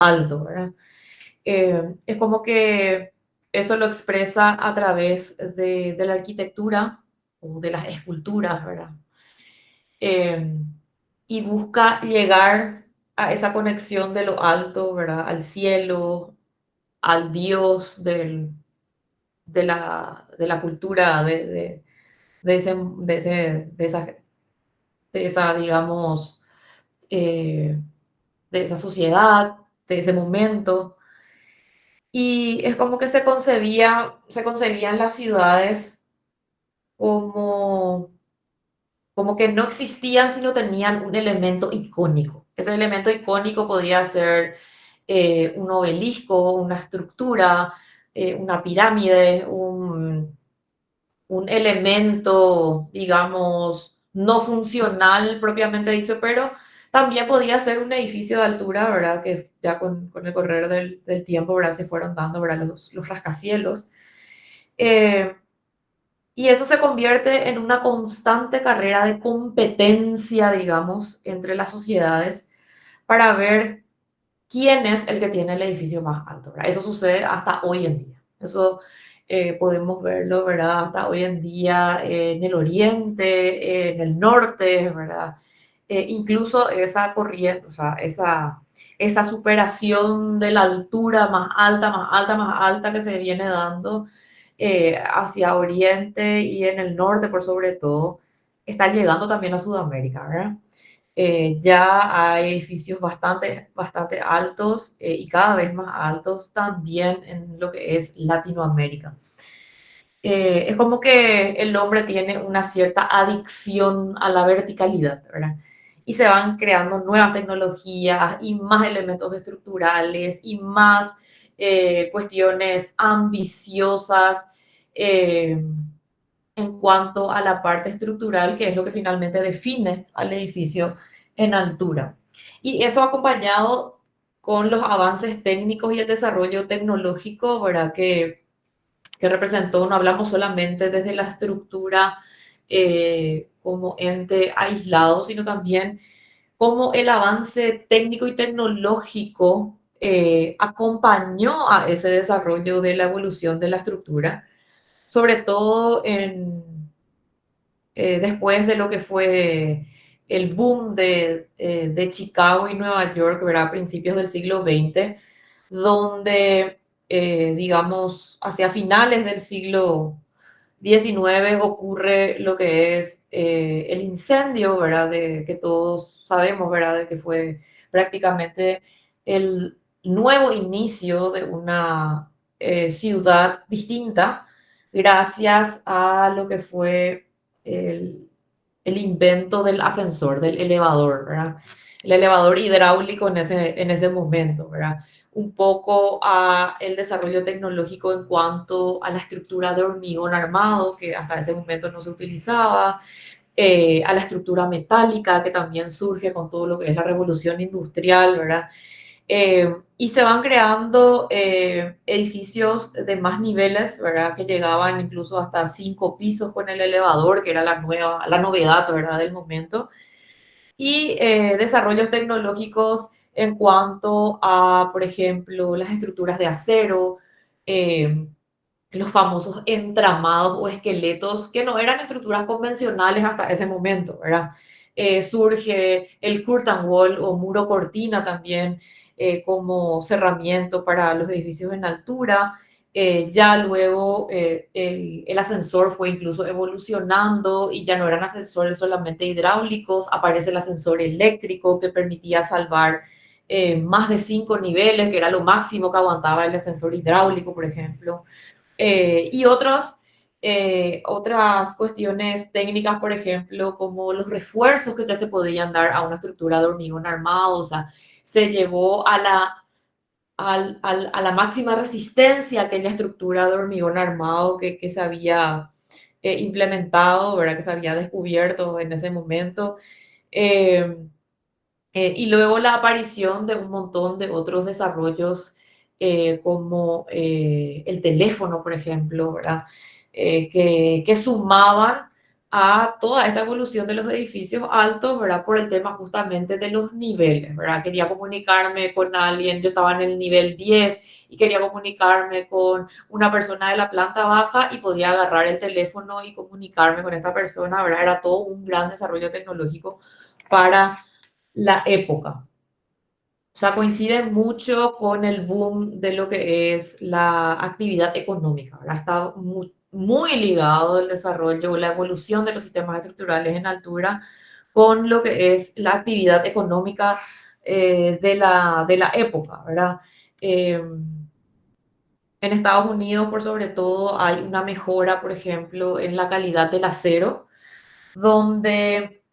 alto, ¿verdad? Es como que eso lo expresa a través de la arquitectura o de las esculturas, ¿verdad? Eh, y busca llegar a esa conexión de lo alto, ¿verdad? Al cielo, al Dios de la cultura, de, ese, de, ese, de esa, digamos, eh, de esa sociedad, de ese momento. Y es como que se concebían las ciudades como, como que no existían, sino tenían un elemento icónico. Ese elemento icónico podía ser un obelisco, una estructura, una pirámide, un elemento, digamos, no funcional propiamente dicho, pero también podía ser un edificio de altura, ¿verdad? Que ya con el correr del tiempo, ¿verdad? Se fueron dando, ¿verdad? Los rascacielos. Eh, y eso se convierte en una constante carrera de competencia, digamos, entre las sociedades para ver quién es el que tiene el edificio más alto, ¿verdad? Eso sucede hasta hoy en día. Eso podemos verlo, ¿verdad? Hasta hoy en día en el oriente, en el norte, ¿verdad? Incluso esa corriente, o sea, esa superación de la altura más alta, más alta, más alta que se viene dando hacia Oriente y en el norte, por sobre todo, está llegando también a Sudamérica, ¿verdad? Ya hay edificios bastante altos y cada vez más altos también en lo que es Latinoamérica. Es como que el hombre tiene una cierta adicción a la verticalidad, ¿verdad? Y se van creando nuevas tecnologías y más elementos estructurales y más cuestiones ambiciosas eh, en cuanto a la parte estructural, que es lo que finalmente define al edificio en altura. Y eso acompañado con los avances técnicos y el desarrollo tecnológico, ¿verdad? Que representó, no hablamos solamente desde la estructura como ente aislado, sino también cómo el avance técnico y tecnológico acompañó a ese desarrollo de la evolución de la estructura, sobre todo después de lo que fue el boom de Chicago y Nueva York, ¿verdad? A principios del siglo XX, donde, digamos, hacia finales del siglo XIX ocurre lo que es el incendio, ¿verdad? Que todos sabemos, ¿verdad? De que fue prácticamente el nuevo inicio de una ciudad distinta gracias a lo que fue el, el invento del ascensor, del elevador, ¿verdad? El elevador hidráulico en ese momento, ¿verdad? Un poco a el desarrollo tecnológico en cuanto a la estructura de hormigón armado, que hasta ese momento no se utilizaba, a la estructura metálica, que también surge con todo lo que es la revolución industrial, ¿verdad? Y se van creando edificios de más niveles, ¿verdad? Que llegaban incluso hasta 5 pisos con el elevador, que era la novedad, ¿verdad? Del momento. Y desarrollos tecnológicos en cuanto a, por ejemplo, las estructuras de acero, eh, los famosos entramados o esqueletos, que no eran estructuras convencionales hasta ese momento, ¿verdad? Surge el curtain wall o muro cortina también como cerramiento para los edificios en altura. Ya luego el ascensor fue incluso evolucionando y ya no eran ascensores solamente hidráulicos, aparece el ascensor eléctrico que permitía salvar más de 5 niveles, que era lo máximo que aguantaba el ascensor hidráulico, por ejemplo. Y otras cuestiones técnicas, por ejemplo, como los refuerzos que ya se podían dar a una estructura de hormigón armado, o sea, se llevó a la máxima resistencia aquella estructura de hormigón armado que se había implementado, ¿verdad? Que se había descubierto en ese momento. Eh, y luego la aparición de un montón de otros desarrollos como el teléfono, por ejemplo, ¿verdad? Que sumaban a toda esta evolución de los edificios altos, ¿verdad? Por el tema justamente de los niveles, ¿verdad? Quería comunicarme con alguien, yo estaba en el nivel 10 y quería comunicarme con una persona de la planta baja y podía agarrar el teléfono y comunicarme con esta persona, ¿verdad? Era todo un gran desarrollo tecnológico para la época. O sea, coincide mucho con el boom de lo que es la actividad económica, ¿verdad? Está muy ligado el desarrollo, la evolución de los sistemas estructurales en altura con lo que es la actividad económica de la época, ¿verdad? Eh, en Estados Unidos, por sobre todo, hay una mejora, por ejemplo, en la calidad del acero, donde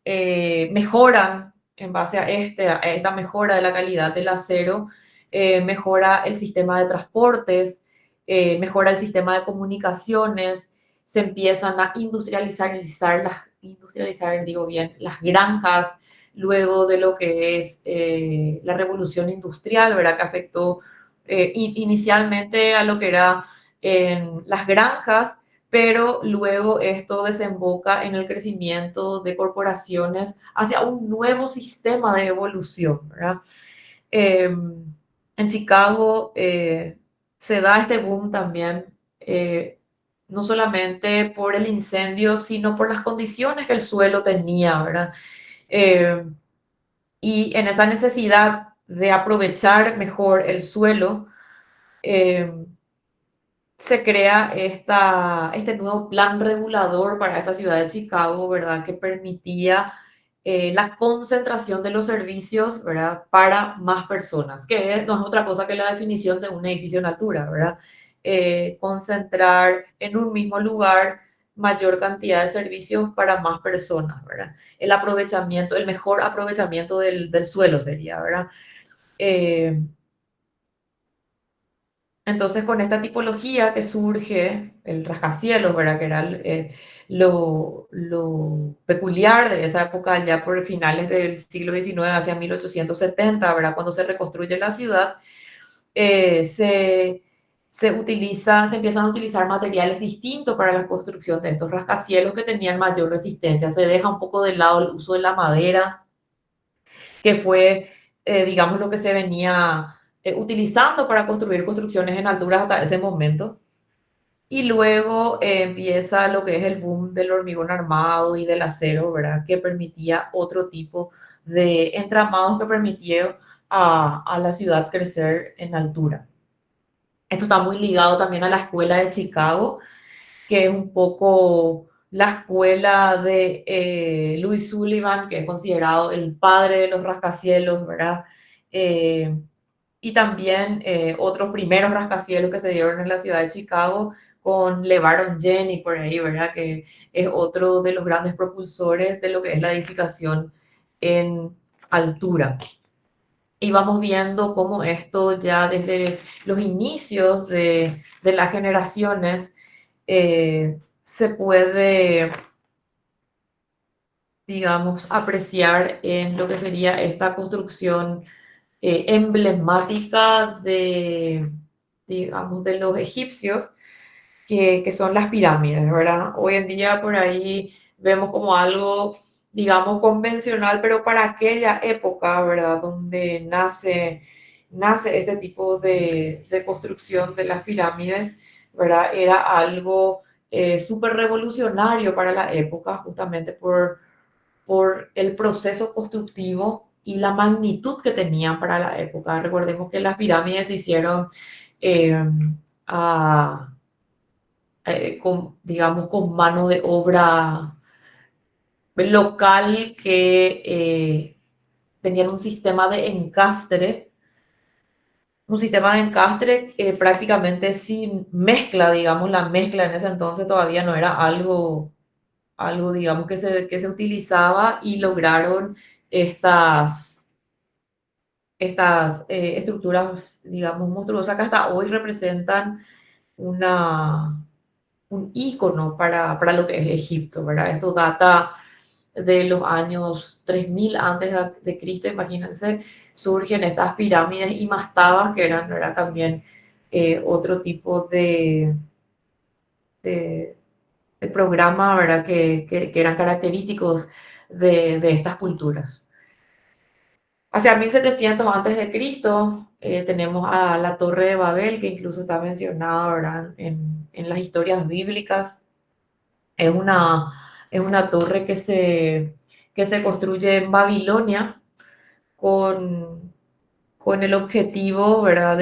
mejoran en base a, a esta mejora de la calidad del acero, mejora el sistema de transportes, mejora el sistema de comunicaciones, se empiezan a industrializar, digo bien, las granjas, luego de lo que es la revolución industrial, ¿verdad? Que afectó inicialmente a lo que era en las granjas, pero luego esto desemboca en el crecimiento de corporaciones hacia un nuevo sistema de evolución, ¿verdad? Eh, en Chicago se da este boom también, no solamente por el incendio, sino por las condiciones que el suelo tenía, ¿verdad? Eh, y en esa necesidad de aprovechar mejor el suelo, eh, se crea este nuevo plan regulador para esta ciudad de Chicago, ¿verdad? Que permitía la concentración de los servicios, ¿verdad? Para más personas, que no es otra cosa que la definición de un edificio en altura, ¿verdad? Concentrar en un mismo lugar mayor cantidad de servicios para más personas, ¿verdad? El aprovechamiento, el mejor aprovechamiento del suelo sería, ¿verdad? Eh, Entonces, con esta tipología que surge, el rascacielos, ¿verdad? Que era lo peculiar de esa época, ya por finales del siglo XIX, hacia 1870, ¿verdad? Cuando se reconstruye la ciudad, eh, se, se empiezan a utilizar materiales distintos para la construcción de estos rascacielos que tenían mayor resistencia. Se deja un poco de lado el uso de la madera, que fue, digamos, lo que se venía utilizando para construir construcciones en alturas hasta ese momento. Y luego empieza lo que es el boom del hormigón armado y del acero, ¿verdad? Que permitía otro tipo de entramados que permitía a la ciudad crecer en altura. Esto está muy ligado también a la escuela de Chicago, que es un poco la escuela de Louis Sullivan, que es considerado el padre de los rascacielos, ¿verdad? Eh, y también otros primeros rascacielos que se dieron en la ciudad de Chicago con LeBaron Jenny por ahí, ¿verdad? Que es otro de los grandes propulsores de lo que es la edificación en altura. Y vamos viendo cómo esto ya desde los inicios de las generaciones se puede, digamos, apreciar en lo que sería esta construcción emblemática de, digamos, de los egipcios, que son las pirámides, ¿verdad? Hoy en día por ahí vemos como algo, digamos, convencional, pero para aquella época, ¿verdad? Donde nace este tipo de construcción de las pirámides, ¿verdad? Era algo súper revolucionario para la época, justamente por el proceso constructivo y la magnitud que tenían para la época. Recordemos que las pirámides se hicieron eh, a, digamos, con mano de obra local que tenían un sistema de encastre prácticamente sin mezcla, digamos, la mezcla en ese entonces todavía no era algo digamos, que se utilizaba y lograron estas, estas estructuras, digamos, monstruosas que hasta hoy representan una, un ícono para lo que es Egipto, ¿verdad? Esto data de los años 3000 antes de Cristo, imagínense, surgen estas pirámides y mastabas que eran, ¿verdad? También otro tipo de el programa, ¿verdad? Que eran característicos de estas culturas. Hacia 1700 antes de Cristo tenemos a la Torre de Babel, que incluso está mencionada, ¿verdad? En las historias bíblicas. Es una, es una torre que se construye en Babilonia con, con el objetivo, ¿verdad?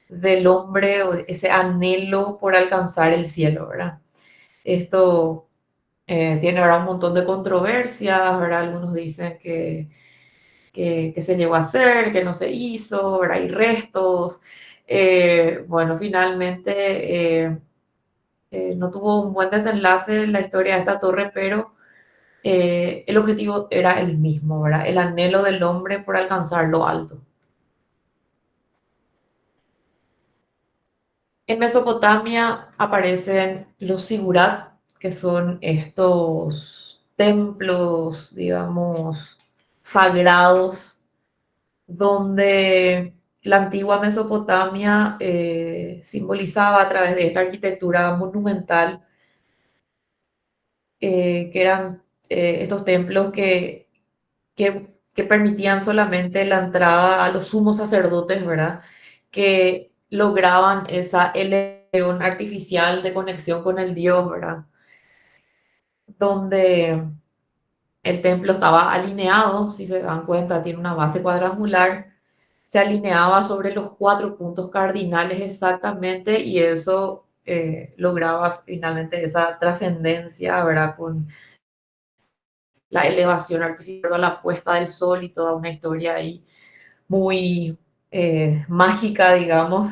Del hombre, o ese anhelo por alcanzar el cielo, ¿verdad? Esto tiene ahora un montón de controversias, ¿verdad? Algunos dicen que se llegó a hacer, que no se hizo, ¿verdad? Hay restos. Bueno, finalmente no tuvo un buen desenlace en la historia de esta torre, pero el objetivo era el mismo, ¿verdad? El anhelo del hombre por alcanzar lo alto. En Mesopotamia aparecen los sigurat, que son estos templos, digamos, sagrados, donde la antigua Mesopotamia simbolizaba a través de esta arquitectura monumental, que eran estos templos que permitían solamente la entrada a los sumos sacerdotes, ¿verdad? Que lograban esa elevación artificial de conexión con el Dios, ¿verdad? Donde el templo estaba alineado, si se dan cuenta, tiene una base cuadrangular, se alineaba sobre los 4 puntos cardinales exactamente y eso lograba finalmente esa trascendencia, ¿verdad? Con la elevación artificial, la puesta del sol y toda una historia ahí muy mágica, digamos,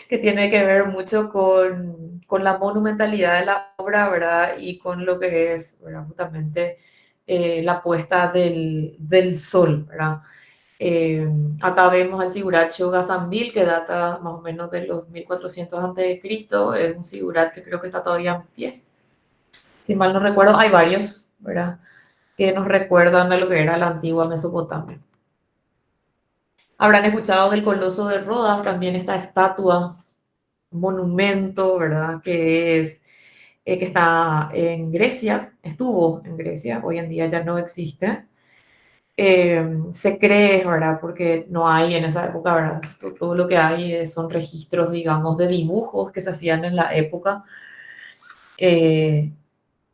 que tiene que ver mucho con la monumentalidad de la obra, ¿verdad? Y con lo que es, ¿verdad? Justamente la puesta del sol, ¿verdad? Eh, Acá vemos al Sigurat Gazambil, que data más o menos de los 1400 a.C. Es un Sigurat que creo que está todavía en pie. Si mal no recuerdo, hay varios, ¿verdad? Que nos recuerdan a lo que era la antigua Mesopotamia. Habrán escuchado del Coloso de Rodas, también esta estatua, monumento, ¿verdad? Que está en Grecia, estuvo en Grecia, hoy en día ya no existe. Se cree, ¿verdad? Porque no hay en esa época, ¿verdad? Todo lo que hay son registros, digamos, de dibujos que se hacían en la época. Eh,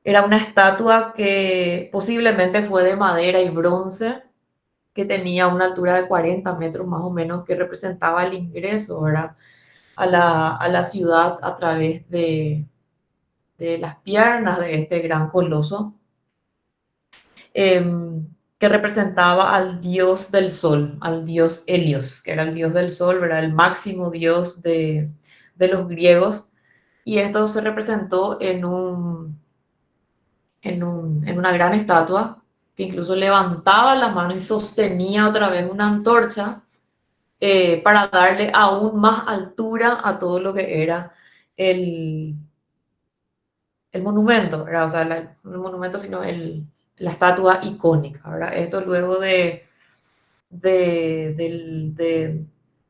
Era una estatua que posiblemente fue de madera y bronce, que tenía una altura de 40 metros más o menos, que representaba el ingreso, ¿verdad? A la ciudad a través de las piernas de este gran coloso, eh, que representaba al dios del sol, al dios Helios, que era el dios del sol, ¿verdad? El máximo dios de los griegos, y esto se representó en una gran estatua que incluso levantaba la mano y sostenía otra vez una antorcha para darle aún más altura a todo lo que era el, el monumento, ¿verdad? O sea, no el monumento, sino la estatua icónica, ¿verdad? Esto luego de, del- de-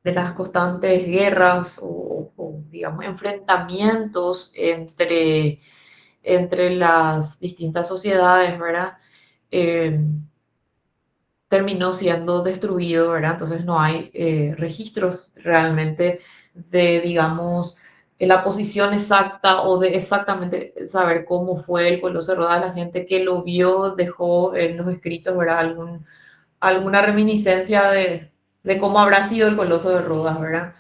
de las constantes guerras o, digamos, enfrentamientos entre las distintas sociedades, ¿verdad? Eh, Terminó siendo destruido, ¿verdad? Entonces no hay registros realmente de, digamos, la posición exacta o de exactamente saber cómo fue el Coloso de Rodas. La gente que lo vio dejó en los escritos, ¿verdad? Alguna reminiscencia de cómo habrá sido el Coloso de Rodas, ¿verdad?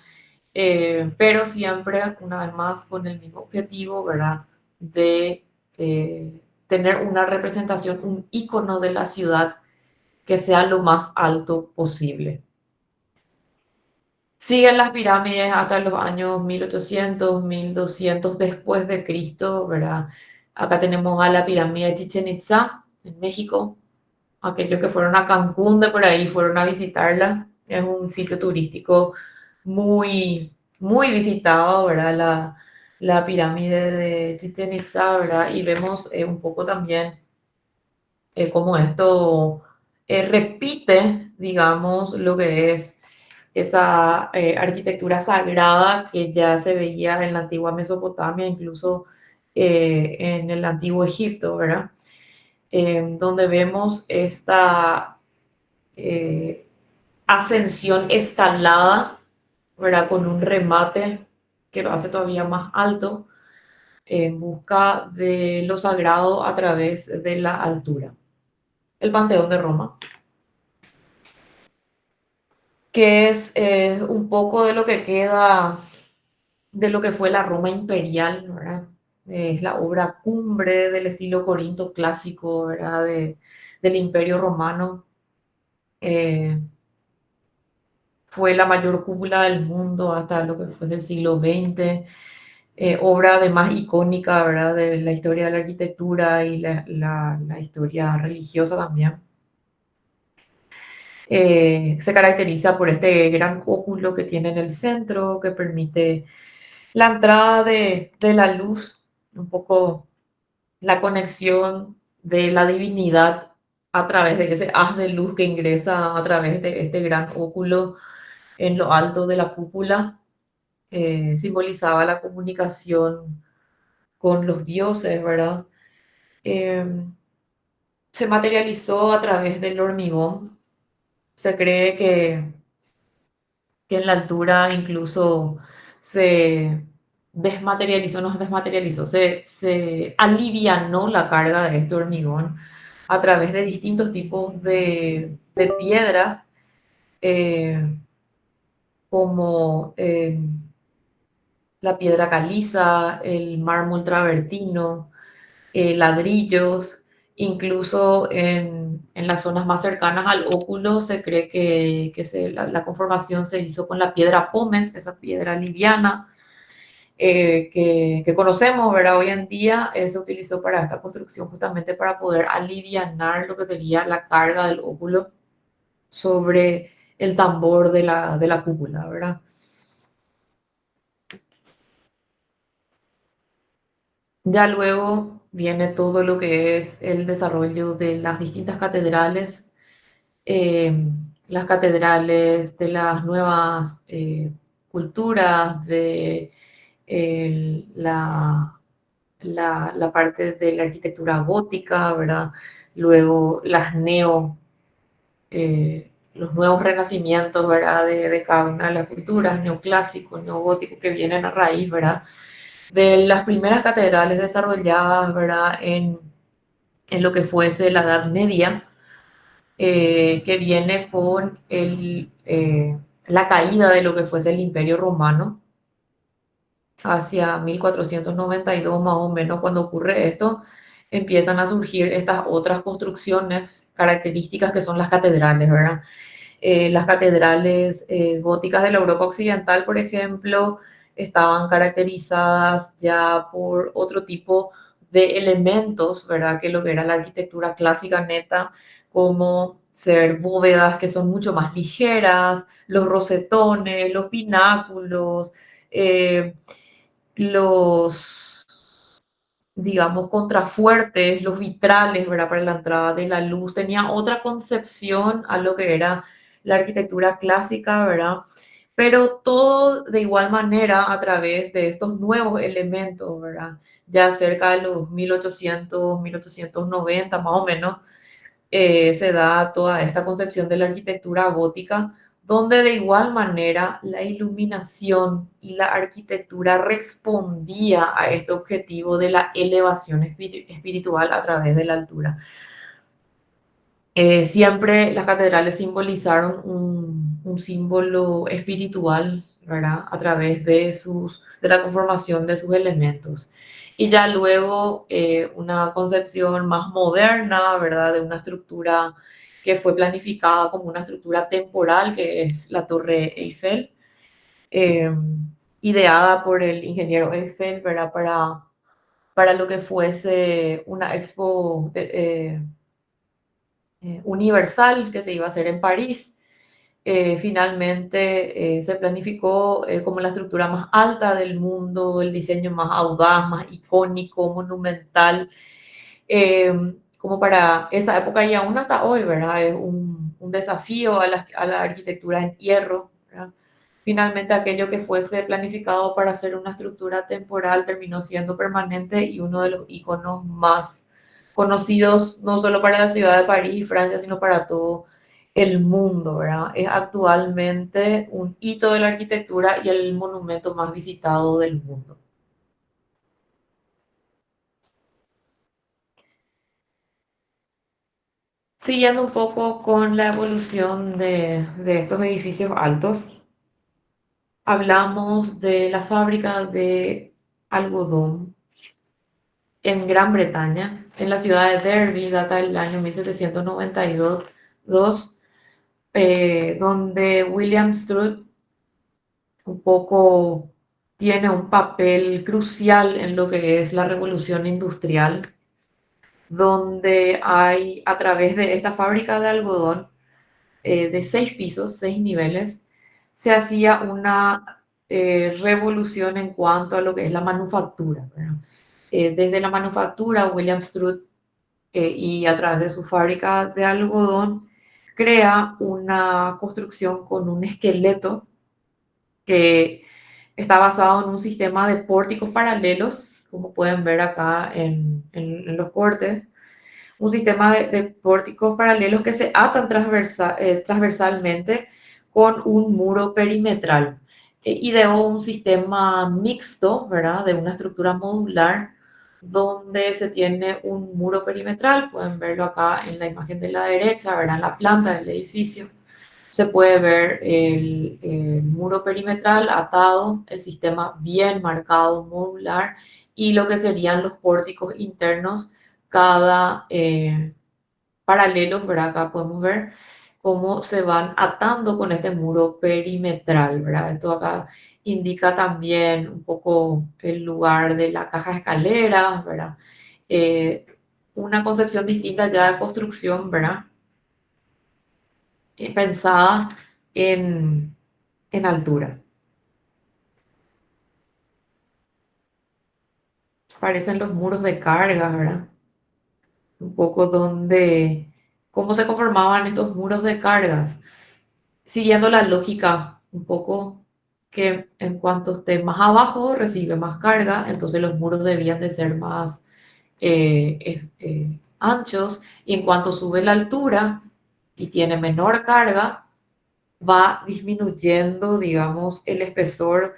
Pero siempre, una vez más, con el mismo objetivo, ¿verdad? De tener una representación, un icono de la ciudad que sea lo más alto posible. Siguen las pirámides hasta los años 1800, 1200 después de Cristo, ¿verdad? Acá tenemos a la pirámide de Chichen Itza, en México. Aquellos que fueron a Cancún de por ahí fueron a visitarla. Es un sitio turístico muy, muy visitado, ¿verdad? La pirámide de Chichen Itza, ¿verdad? Y vemos un poco también cómo esto repite, digamos, lo que es esa arquitectura sagrada que ya se veía en la antigua Mesopotamia, incluso en el antiguo Egipto, ¿verdad? Donde vemos esta eh, ascensión escalada, ¿verdad? Con un remate que lo hace todavía más alto en busca de lo sagrado a través de la altura. El Panteón de Roma, que es un poco de lo que queda de lo que fue la Roma imperial, ¿verdad? Es la obra cumbre del estilo corinto clásico, ¿verdad? Del Imperio Romano. Eh, Fue la mayor cúpula del mundo hasta lo que fue el siglo XX. Obra además icónica, ¿verdad? De la historia de la arquitectura y la historia religiosa también. Se caracteriza por este gran óculo que tiene en el centro, que permite la entrada de la luz, un poco la conexión de la divinidad a través de ese haz de luz que ingresa a través de este gran óculo en lo alto de la cúpula. Simbolizaba la comunicación con los dioses, ¿verdad? Eh, Se materializó a través del hormigón. Se cree que en la altura incluso se desmaterializó, no se desmaterializó, se alivianó la carga de este hormigón a través de distintos tipos de piedras, eh, como la piedra caliza, el mármol travertino, ladrillos, incluso en las zonas más cercanas al óculo se cree la conformación se hizo con la piedra pómez, esa piedra liviana que conocemos, ¿verdad? Hoy en día se utilizó para esta construcción justamente para poder alivianar lo que sería la carga del óculo sobre el tambor de la cúpula, ¿verdad? Ya luego viene todo lo que es el desarrollo de las distintas catedrales, eh, las catedrales de las nuevas culturas, de la parte de la arquitectura gótica, ¿verdad? Luego los nuevos renacimientos, ¿verdad? De cada una de las culturas, neoclásico, neogótico, que vienen a raíz, ¿verdad? De las primeras catedrales desarrolladas, ¿verdad? En lo que fuese la Edad Media, que viene con la caída de lo que fuese el Imperio Romano hacia 1492 más o menos. Cuando ocurre esto, empiezan a surgir estas otras construcciones características que son las catedrales, ¿verdad? Las catedrales góticas de la Europa Occidental, por ejemplo, estaban caracterizadas ya por otro tipo de elementos, ¿verdad? Que lo que era la arquitectura clásica neta, como ser bóvedas que son mucho más ligeras, los rosetones, los pináculos, eh, los, digamos, contrafuertes, los vitrales, ¿verdad? Para la entrada de la luz. Tenía otra concepción a lo que era la arquitectura clásica, ¿verdad? Pero todo de igual manera a través de estos nuevos elementos, ¿verdad? Ya cerca de los 1800, 1890 más o menos, se da toda esta concepción de la arquitectura gótica, donde de igual manera la iluminación y la arquitectura respondía a este objetivo de la elevación espiritual a través de la altura. Siempre las catedrales simbolizaron un símbolo espiritual, ¿verdad? A través de la conformación de sus elementos. Y ya luego una concepción más moderna, ¿verdad? De una estructura que fue planificada como una estructura temporal, que es la Torre Eiffel, eh, ideada por el ingeniero Eiffel, ¿verdad? Para lo que fuese una expo universal que se iba a hacer en París. Finalmente se planificó como la estructura más alta del mundo, el diseño más audaz, más icónico, monumental, como para esa época y aún hasta hoy, ¿verdad? Es un desafío a la arquitectura en hierro, ¿verdad? Finalmente, aquello que fuese planificado para ser una estructura temporal terminó siendo permanente y uno de los iconos más conocidos, no solo para la ciudad de París y Francia, sino para todo el mundo, ¿verdad? Es actualmente un hito de la arquitectura y el monumento más visitado del mundo. Siguiendo un poco con la evolución de estos edificios altos, hablamos de la fábrica de algodón en Gran Bretaña, en la ciudad de Derby, data del año 1792, donde William Strutt un poco tiene un papel crucial en lo que es la revolución industrial, donde hay, a través de esta fábrica de algodón, de 6 pisos, 6 niveles, se hacía una revolución en cuanto a lo que es la manufactura, ¿verdad? Desde la manufactura, William Strutt, y a través de su fábrica de algodón, crea una construcción con un esqueleto que está basado en un sistema de pórticos paralelos, como pueden ver acá en los cortes, un sistema de pórticos paralelos que se atan transversalmente con un muro perimetral. Ideó un sistema mixto, ¿verdad? De una estructura modular donde se tiene un muro perimetral, pueden verlo acá en la imagen de la derecha, ¿verdad? En la planta del edificio. Se puede ver el muro perimetral atado, el sistema bien marcado, modular, y lo que serían los pórticos internos, cada paralelos, ¿verdad? Acá podemos ver cómo se van atando con este muro perimetral, ¿verdad? Esto acá indica también un poco el lugar de la caja de escaleras, ¿verdad? Eh, una concepción distinta ya de construcción, ¿verdad? Pensada en, en altura. Parecen los muros de carga, ¿verdad? Un poco donde, cómo se conformaban estos muros de cargas, siguiendo la lógica un poco que en cuanto esté más abajo recibe más carga, entonces los muros debían de ser más anchos, y en cuanto sube la altura y tiene menor carga, va disminuyendo, digamos, el espesor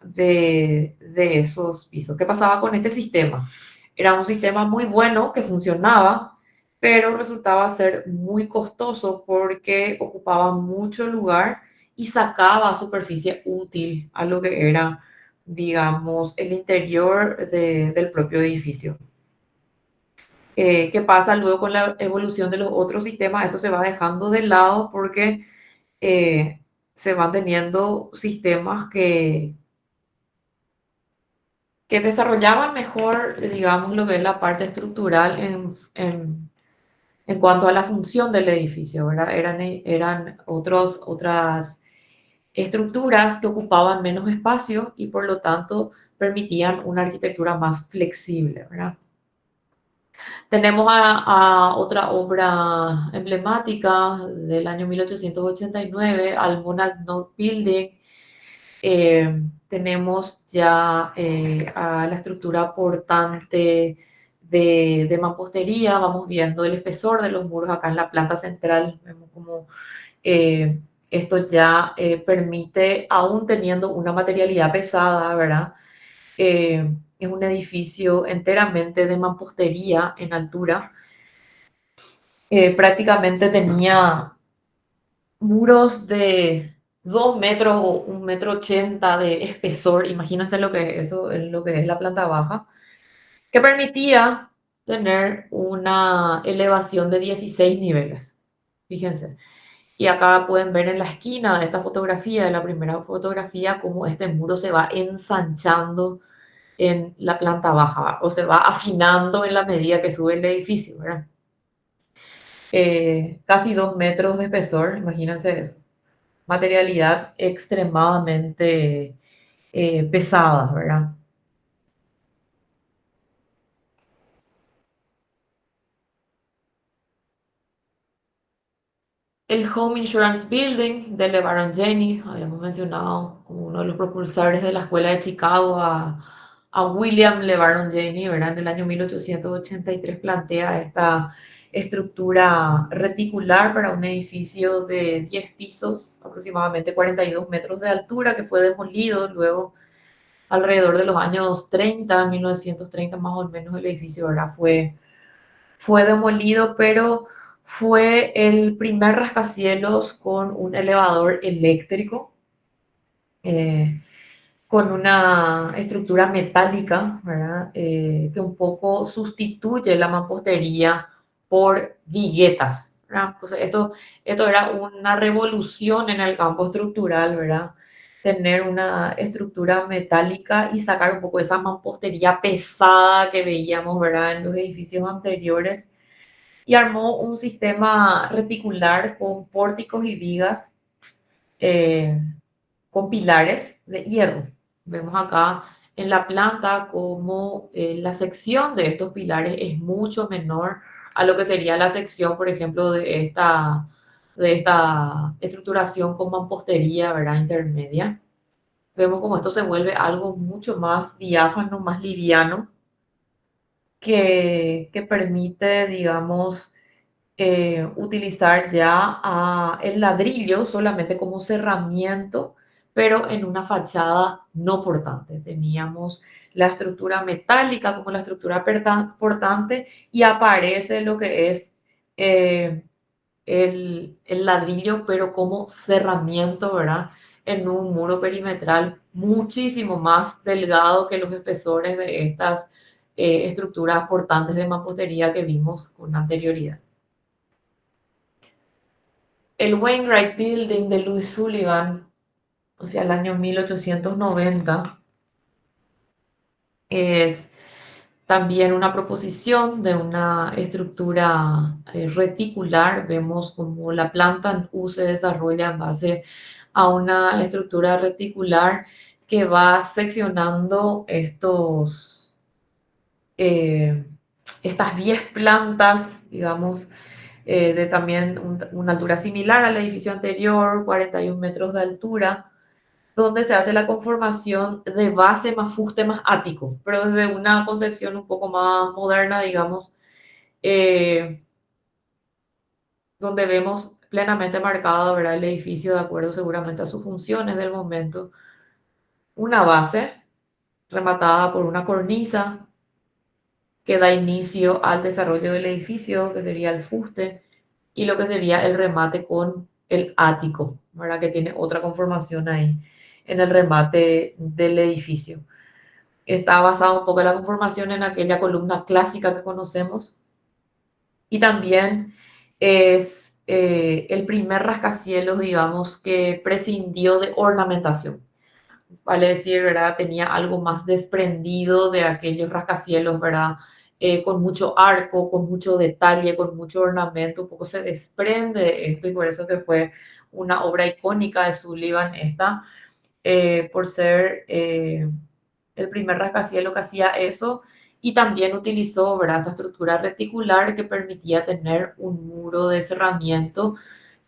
de esos pisos. ¿Qué pasaba con este sistema? Era un sistema muy bueno que funcionaba, pero resultaba ser muy costoso porque ocupaba mucho lugar y sacaba superficie útil a lo que era, digamos, el interior del propio edificio. ¿Qué pasa luego con la evolución de los otros sistemas? Esto se va dejando de lado porque eh, se van teniendo sistemas que desarrollaban mejor, digamos, lo que es la parte estructural en cuanto a la función del edificio, ¿verdad? Eran otras estructuras que ocupaban menos espacio y por lo tanto permitían una arquitectura más flexible, ¿verdad? Tenemos a otra obra emblemática del año 1889, al Monadnock Building. Tenemos ya a la estructura portante de mampostería, vamos viendo el espesor de los muros acá en la planta central, vemos como eh, esto ya permite, aún teniendo una materialidad pesada, ¿verdad? Es un edificio enteramente de mampostería en altura. Prácticamente tenía muros de 2 metros o 1,80 m de espesor, imagínense lo que es eso, en lo que es la planta baja, que permitía tener una elevación de 16 niveles. Fíjense. Y acá pueden ver en la esquina de esta fotografía, de la primera fotografía, cómo este muro se va ensanchando en la planta baja o se va afinando en la medida que sube el edificio, ¿verdad? Casi 2 metros de espesor, imagínense eso. Materialidad extremadamente pesada, ¿verdad? El Home Insurance Building de LeBaron James, habíamos mencionado como uno de los propulsores de la escuela de Chicago a William LeBaron James, ¿verdad? En el año 1883 plantea esta estructura reticular para un edificio de 10 pisos, aproximadamente 42 metros de altura, que fue demolido luego alrededor de los años 30, 1930 más o menos el edificio, ¿verdad? Fue demolido, pero fue el primer rascacielos con un elevador eléctrico, eh, con una estructura metálica, ¿verdad? Que un poco sustituye la mampostería por viguetas, ¿verdad? Entonces, esto era una revolución en el campo estructural, ¿verdad? Tener una estructura metálica y sacar un poco esa mampostería pesada que veíamos, ¿verdad? En los edificios anteriores, y armó un sistema reticular con pórticos y vigas, eh, con pilares de hierro. Vemos acá en la planta como la sección de estos pilares es mucho menor a lo que sería la sección, por ejemplo, de esta estructuración con mampostería, ¿verdad? Intermedia. Vemos como esto se vuelve algo mucho más diáfano, más liviano, que permite, digamos, utilizar ya el ladrillo solamente como cerramiento, pero en una fachada no portante. Teníamos la estructura metálica como la estructura portante, y aparece lo que es eh, el ladrillo, pero como cerramiento, ¿verdad? En un muro perimetral muchísimo más delgado que los espesores de estas estructuras portantes de mampostería que vimos con anterioridad. El Wainwright Building de Louis Sullivan, o sea, el año 1890, es también una proposición de una estructura reticular. Vemos como la planta en U se desarrolla en base a una estructura reticular que va seccionando eh, estas 10 plantas, digamos, de también una altura similar al edificio anterior, 41 metros de altura, donde se hace la conformación de base más fuste más ático, pero desde una concepción un poco más moderna, digamos, eh, donde vemos plenamente marcado, ¿verdad? El edificio de acuerdo seguramente a sus funciones del momento, una base rematada por una cornisa que da inicio al desarrollo del edificio, que sería el fuste, y lo que sería el remate con el ático, ¿verdad? Que tiene otra conformación ahí en el remate del edificio. Está basado un poco en la conformación en aquella columna clásica que conocemos, y también es el primer rascacielos, digamos, que prescindió de ornamentación. Vale decir, ¿verdad? Tenía algo más desprendido de aquellos rascacielos, ¿verdad? Con mucho arco, con mucho detalle, con mucho ornamento, un poco se desprende de esto, y por eso que fue una obra icónica de Sullivan esta, por ser el primer rascacielos que hacía eso, y también utilizó, ¿verdad?, esta estructura reticular que permitía tener un muro de cerramiento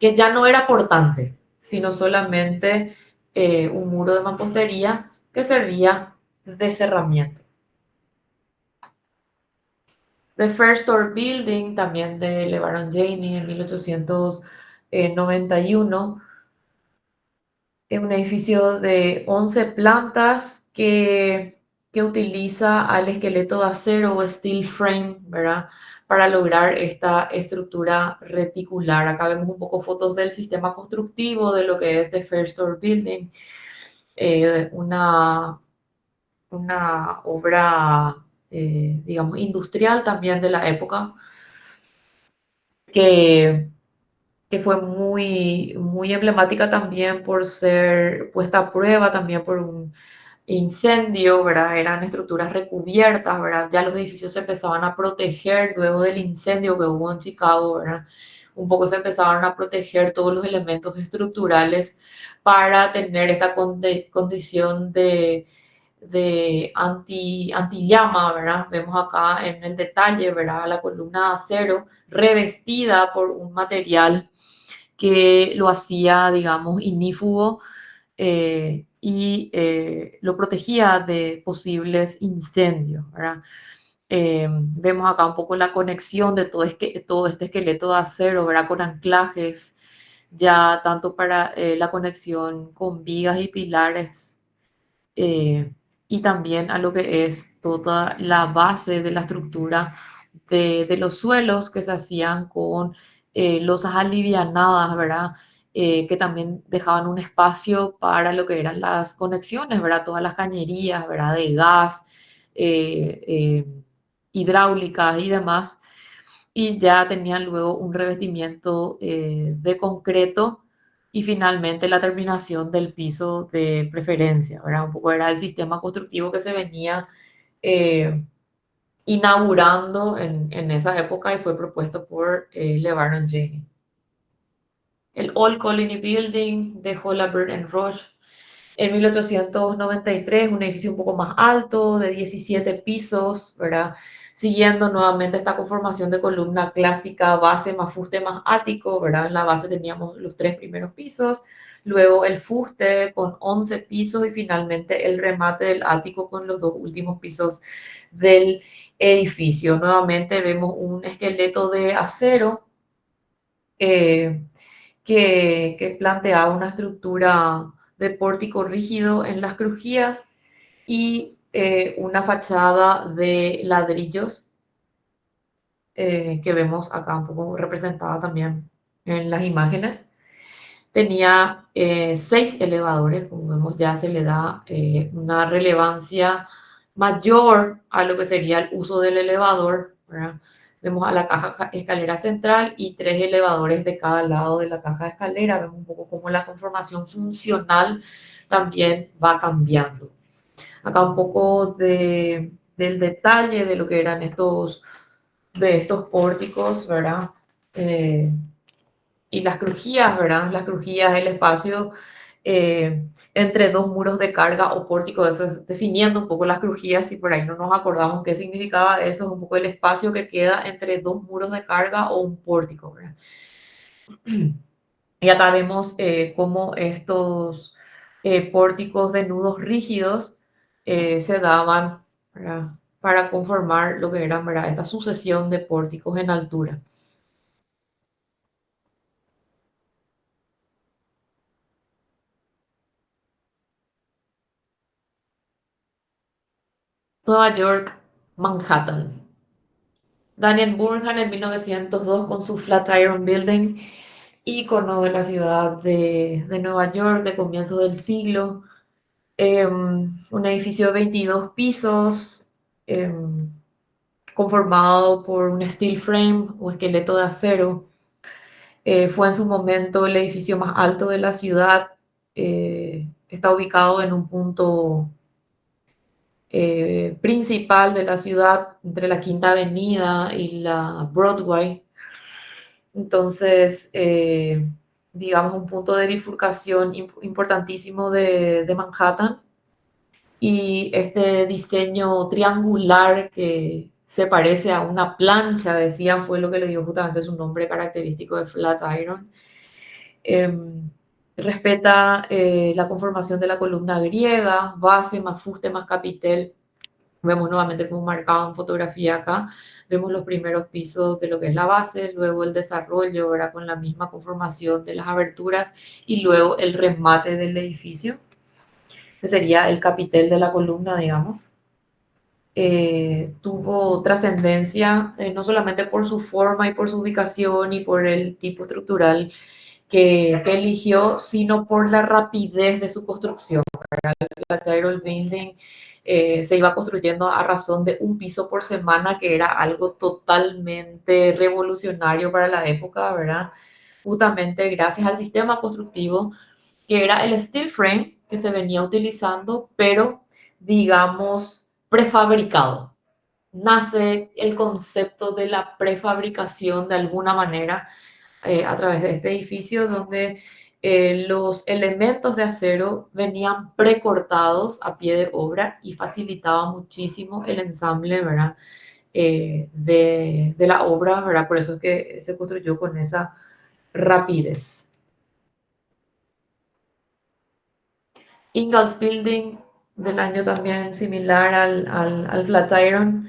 que ya no era portante, sino solamente un muro de mampostería que servía de cerramiento. The First Store Building, también de LeBaron James en 1891, es un edificio de 11 plantas que utiliza al esqueleto de acero o steel frame, ¿verdad? Para lograr esta estructura reticular. Acá vemos un poco fotos del sistema constructivo de lo que es The First Store Building, eh, una, una obra, digamos, industrial también de la época, que que fue muy emblemática también por ser puesta a prueba, también por un incendio, ¿verdad? Eran estructuras recubiertas, ¿verdad? Ya los edificios se empezaban a proteger luego del incendio que hubo en Chicago, ¿verdad? Un poco se empezaron a proteger todos los elementos estructurales para tener esta condición de llama, ¿verdad? Vemos acá en el detalle, ¿verdad? La columna de acero revestida por un material que lo hacía, digamos, ignífugo y lo protegía de posibles incendios, ¿verdad? Vemos acá un poco la conexión de todo este esqueleto de acero, ¿verdad? Con anclajes, ya tanto para la conexión con vigas y pilares eh, y también a lo que es toda la base de la estructura de los suelos que se hacían con losas alivianadas, ¿verdad? Que también dejaban un espacio para lo que eran las conexiones, ¿verdad? Todas las cañerías, ¿verdad? De gas, eh, eh, hidráulicas y demás, y ya tenían luego un revestimiento de concreto y finalmente la terminación del piso de preferencia, ¿verdad? Un poco era el sistema constructivo que se venía eh, inaugurando en esa época y fue propuesto por LeBaron James. El Old Colony Building de Holabird and Roche en 1893, un edificio un poco más alto, de 17 pisos, ¿verdad? Siguiendo nuevamente esta conformación de columna clásica, base más fuste más ático, ¿verdad? En la base teníamos los 3 primeros pisos, luego el fuste con 11 pisos y finalmente el remate del ático con los 2 últimos pisos del edificio. Nuevamente vemos un esqueleto de acero eh, que planteaba una estructura de pórtico rígido en las crujías y una fachada de ladrillos que vemos acá un poco representada también en las imágenes. Tenía 6 elevadores, como vemos ya se le da una relevancia mayor a lo que sería el uso del elevador, ¿verdad? Vemos a la caja escalera central y 3 elevadores de cada lado de la caja de escalera. Vemos un poco cómo la conformación funcional también va cambiando. Acá un poco del detalle de lo que eran de estos pórticos, ¿verdad? Eh, y las crujías, ¿verdad? Las crujías, el espacio entre 2 muros de carga o pórtico, eso es definiendo un poco las crujías, si por ahí no nos acordamos qué significaba eso, es un poco el espacio que queda entre 2 muros de carga o un pórtico, ¿verdad? Y acá vemos cómo estos pórticos de nudos rígidos se daban, ¿verdad? Para conformar lo que era, ¿verdad? Esta sucesión de pórticos en altura. Nueva York, Manhattan. Daniel Burnham en 1902 con su Flatiron Building, ícono de la ciudad de Nueva York de comienzos del siglo. Un edificio de 22 pisos, conformado por un steel frame o esqueleto de acero. Fue en su momento el edificio más alto de la ciudad. Está ubicado en un punto principal de la ciudad, entre la Quinta Avenida y la Broadway. Entonces, digamos, un punto de bifurcación importantísimo de Manhattan. Y este diseño triangular que se parece a una plancha, decían, fue lo que le dio justamente su nombre característico de Flatiron. Eh, Respeta la conformación de la columna griega, base más fuste más capitel. Vemos nuevamente como marcado en fotografía acá, vemos los primeros pisos de lo que es la base, luego el desarrollo, ahora con la misma conformación de las aberturas y luego el remate del edificio, que sería el capitel de la columna, digamos. Tuvo trascendencia no solamente por su forma y por su ubicación y por el tipo estructural que eligió, sino por la rapidez de su construcción. La Tyrol Building se iba construyendo a razón de un piso por semana, que era algo totalmente revolucionario para la época, ¿verdad? Justamente gracias al sistema constructivo que era el steel frame que se venía utilizando, pero digamos prefabricado. Nace el concepto de la prefabricación de alguna manera a través de este edificio donde los elementos de acero venían precortados a pie de obra y facilitaba muchísimo el ensamble, ¿verdad? De la obra, ¿verdad? Por eso es que se construyó con esa rapidez. Ingalls Building, del año también similar al Flatiron,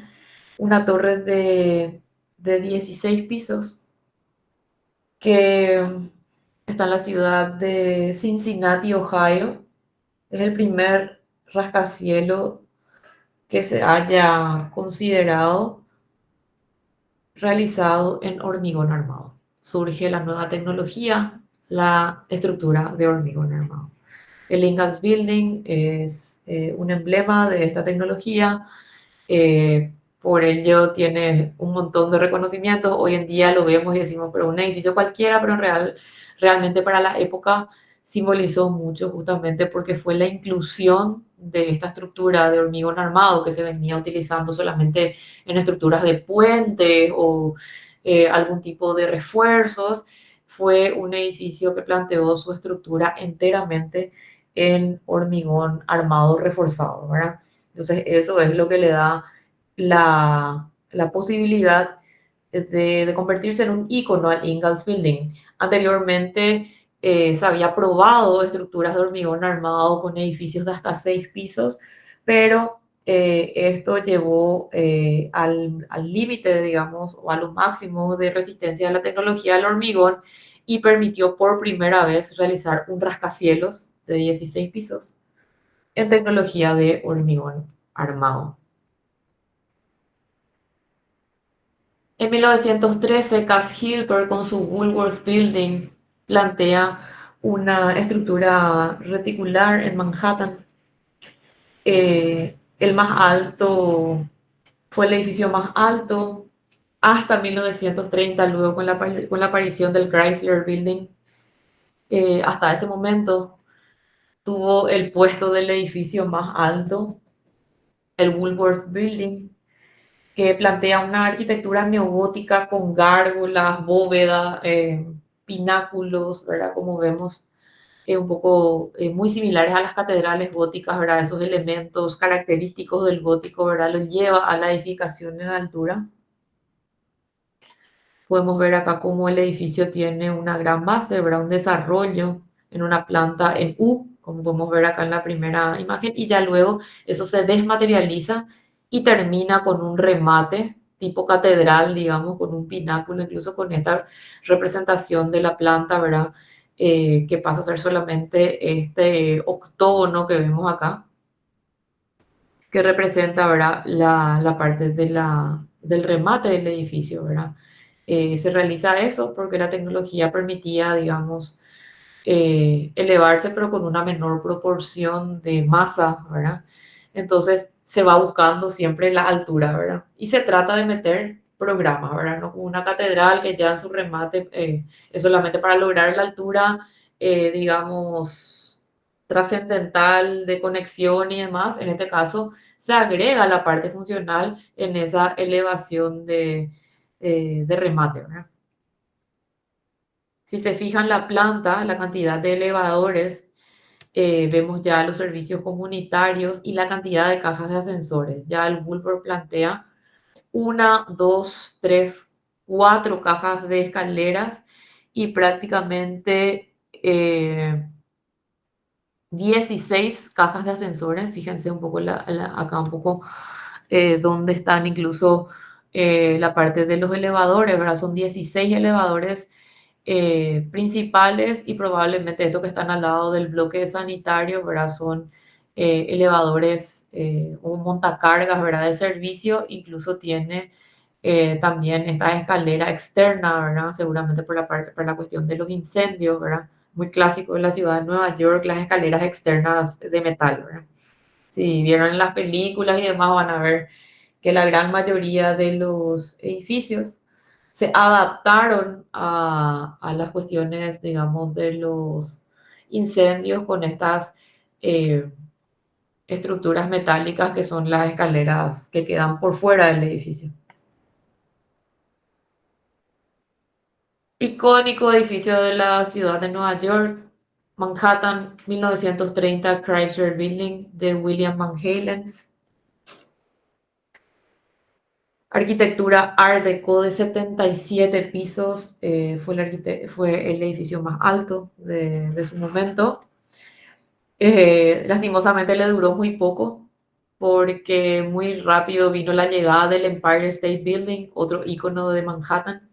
una torre de 16 pisos que está en la ciudad de Cincinnati, Ohio. Es el primer rascacielos que se haya considerado realizado en hormigón armado. Surge la nueva tecnología, la estructura de hormigón armado. El Ingalls Building es un emblema de esta tecnología, por ello tiene un montón de reconocimientos. Hoy en día lo vemos y decimos, pero un edificio cualquiera, pero realmente para la época simbolizó mucho justamente porque fue la inclusión de esta estructura de hormigón armado que se venía utilizando solamente en estructuras de puentes o algún tipo de refuerzos. Fue un edificio que planteó su estructura enteramente en hormigón armado reforzado, ¿verdad? Entonces eso es lo que le da la posibilidad de convertirse en un icono al Ingalls Building. Anteriormente se había probado estructuras de hormigón armado con edificios de hasta 6 pisos, pero esto llevó al límite, digamos, o a lo máximo de resistencia de la tecnología del hormigón y permitió por primera vez realizar un rascacielos de 16 pisos en tecnología de hormigón armado. En 1913, Cass Hilbert, con su Woolworth Building, plantea una estructura reticular en Manhattan. El más alto fue el edificio más alto hasta 1930, luego con la aparición del Chrysler Building. Hasta ese momento tuvo el puesto del edificio más alto, el Woolworth Building, que plantea una arquitectura neogótica con gárgolas, bóvedas, pináculos, ¿verdad? Como vemos, un poco muy similares a las catedrales góticas, ¿verdad? Esos elementos característicos del gótico, ¿verdad? Los lleva a la edificación en altura. Podemos ver acá cómo el edificio tiene una gran base, ¿verdad? Un desarrollo en una planta en U, como podemos ver acá en la primera imagen, y ya luego eso se desmaterializa y termina con un remate tipo catedral, digamos, con un pináculo, incluso con esta representación de la planta, ¿verdad? Que pasa a ser solamente este octógono que vemos acá, que representa, ¿verdad? La parte del remate del edificio, ¿verdad? Se realiza eso porque la tecnología permitía, digamos, elevarse, pero con una menor proporción de masa, ¿verdad? Entonces se va buscando siempre la altura, ¿verdad? Y se trata de meter programas, ¿verdad? No como una catedral que ya en su remate es solamente para lograr la altura, digamos, trascendental de conexión y demás. En este caso, se agrega la parte funcional en esa elevación de remate, ¿verdad? Si se fijan la planta, la cantidad de elevadores, vemos ya los servicios comunitarios y la cantidad de cajas de ascensores. Ya el Woolworth plantea una, dos, tres, cuatro cajas de escaleras y prácticamente 16 cajas de ascensores. Fíjense un poco acá un poco donde están incluso la parte de los elevadores, ¿verdad? Son 16 elevadores principales y probablemente estos que están al lado del bloque sanitario, ¿verdad? Son elevadores o montacargas, ¿verdad? De servicio, incluso tiene también esta escalera externa, ¿verdad? Seguramente por la cuestión de los incendios, ¿verdad? Muy clásico en la ciudad de Nueva York, las escaleras externas de metal, ¿verdad? Si vieron en las películas y demás van a ver que la gran mayoría de los edificios se adaptaron a las cuestiones, digamos, de los incendios con estas eh, estructuras metálicas que son las escaleras que quedan por fuera del edificio. Icónico edificio de la ciudad de Nueva York, Manhattan, 1930, Chrysler Building de William Van Halen. Arquitectura Art Deco de 77 pisos, fue el edificio más alto de su momento. Lastimosamente le duró muy poco porque muy rápido vino la llegada del Empire State Building, otro icono de Manhattan,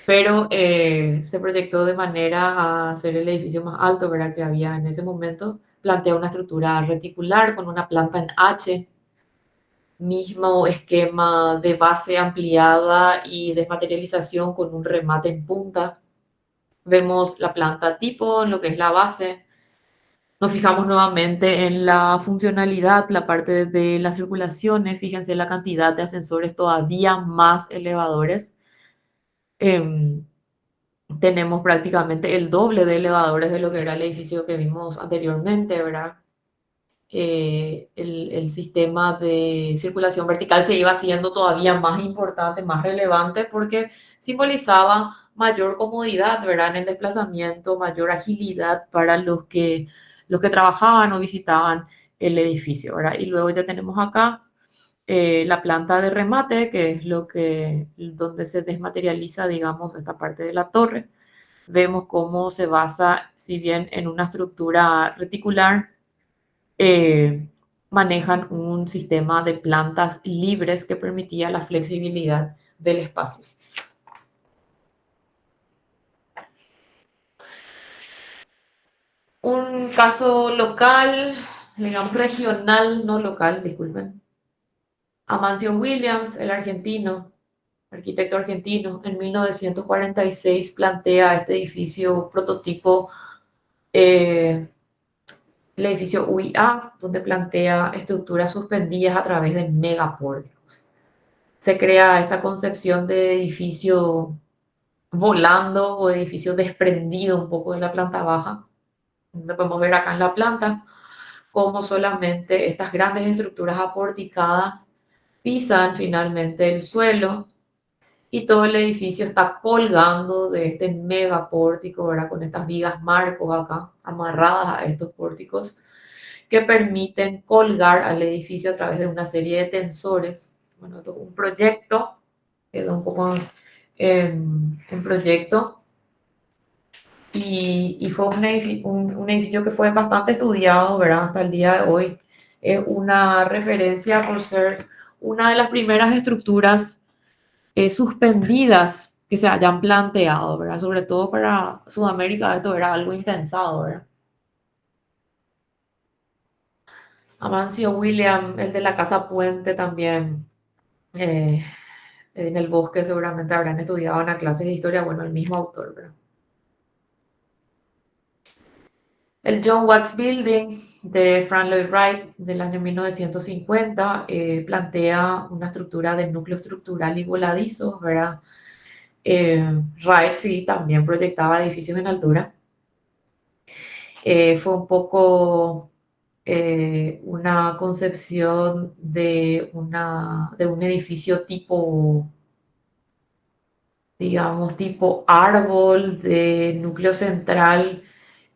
pero se proyectó de manera a ser el edificio más alto, ¿verdad? Que había en ese momento. Plantea una estructura reticular con una planta en H, mismo esquema de base ampliada y desmaterialización con un remate en punta. Vemos la planta tipo en lo que es la base. Nos fijamos nuevamente en la funcionalidad, la parte de las circulaciones. Fíjense la cantidad de ascensores todavía más elevadores. Em, Tenemos prácticamente el doble de elevadores de lo que era el edificio que vimos anteriormente, ¿verdad? El sistema de circulación vertical se iba haciendo todavía más importante, más relevante, porque simbolizaba mayor comodidad, ¿verdad? En el desplazamiento, mayor agilidad para los que trabajaban o visitaban el edificio, ¿verdad? Y luego ya tenemos acá la planta de remate, que es donde se desmaterializa, digamos, esta parte de la torre. Vemos cómo se basa, si bien en una estructura reticular, eh, manejan un sistema de plantas libres que permitía la flexibilidad del espacio. Un caso local, digamos regional, no local, disculpen. Amancio Williams, el argentino, arquitecto argentino, en 1946 plantea este edificio prototipo, eh, el edificio UIA, donde plantea estructuras suspendidas a través de megapórticos. Se crea esta concepción de edificio volando o edificio desprendido un poco de la planta baja. Donde podemos ver acá en la planta cómo solamente estas grandes estructuras aporticadas pisan finalmente el suelo y todo el edificio está colgando de este mega pórtico, ¿verdad? Con estas vigas marcos acá amarradas a estos pórticos que permiten colgar al edificio a través de una serie de tensores. Bueno, esto es un proyecto, quedó un poco en proyecto, y fue un edificio que fue bastante estudiado, ¿verdad? Hasta el día de hoy. Es una referencia por ser una de las primeras estructuras suspendidas que se hayan planteado, ¿verdad? Sobre todo para Sudamérica esto era algo impensado, ¿verdad? Amancio William, el de la Casa Puente también, eh, en el bosque seguramente habrán estudiado en la clase de historia, bueno, el mismo autor, ¿verdad? El John Watts Building de Frank Lloyd Wright del año 1950 plantea una estructura de núcleo estructural y voladizo, ¿verdad? Wright sí también proyectaba edificios en altura. Fue un poco una concepción de un edificio tipo, digamos, tipo árbol de núcleo central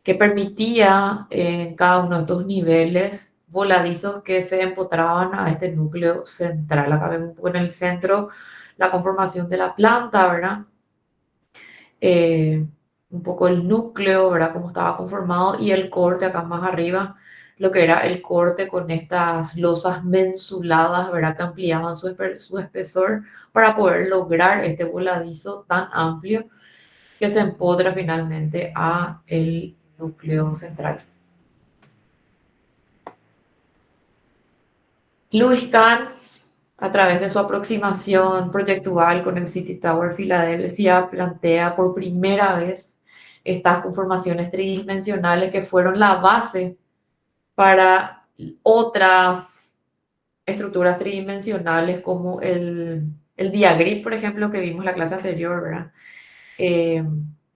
que permitía en cada uno de estos niveles voladizos que se empotraban a este núcleo central. Acá vemos un poco en el centro la conformación de la planta, ¿verdad? Eh, un poco el núcleo, ¿verdad? Cómo estaba conformado y el corte acá más arriba, lo que era el corte con estas losas mensuladas, ¿verdad? Que ampliaban su espesor para poder lograr este voladizo tan amplio que se empotra finalmente a el núcleo central. Louis Kahn, a través de su aproximación proyectual con el City Tower Filadelfia, plantea por primera vez estas conformaciones tridimensionales que fueron la base para otras estructuras tridimensionales como el diagrid, por ejemplo, que vimos en la clase anterior, ¿verdad? Eh,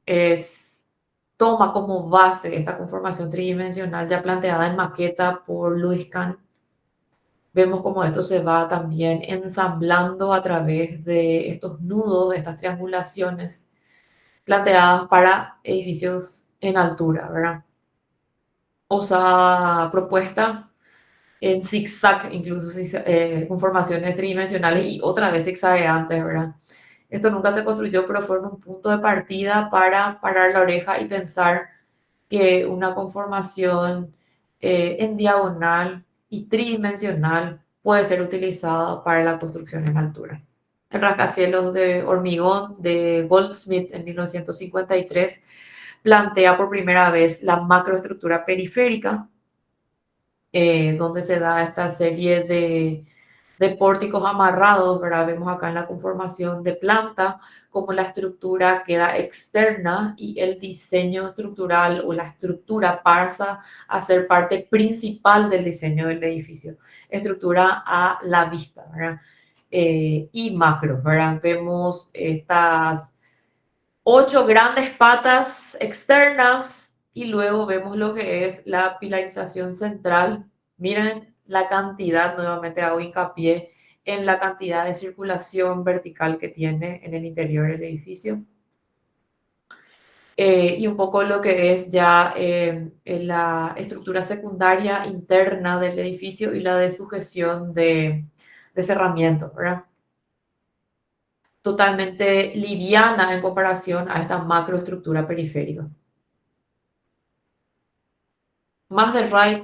es, toma como base esta conformación tridimensional ya planteada en maqueta por Louis Kahn. Vemos cómo esto se va también ensamblando a través de estos nudos, de estas triangulaciones planteadas para edificios en altura, ¿verdad? Osada propuesta en zigzag, incluso con formaciones tridimensionales y otra vez zigzagueantes, ¿verdad? Esto nunca se construyó, pero fue un punto de partida para parar la oreja y pensar que una conformación en diagonal y tridimensional puede ser utilizada para la construcción en altura. El rascacielos de hormigón de Goldsmith en 1953 plantea por primera vez la macroestructura periférica, donde se da esta serie de pórticos amarrados, ¿verdad? Vemos acá en la conformación de planta cómo la estructura queda externa y el diseño estructural o la estructura pasa a ser parte principal del diseño del edificio. Estructura a la vista, ¿verdad? Y macro, ¿verdad? Vemos estas 8 grandes patas externas y luego vemos lo que es la pilarización central. Miren la cantidad, nuevamente hago hincapié en la cantidad de circulación vertical que tiene en el interior del edificio. Y un poco lo que es ya en la estructura secundaria interna del edificio y la de sujeción de cerramiento, ¿verdad? Totalmente liviana en comparación a esta macroestructura periférica. Más de Wright,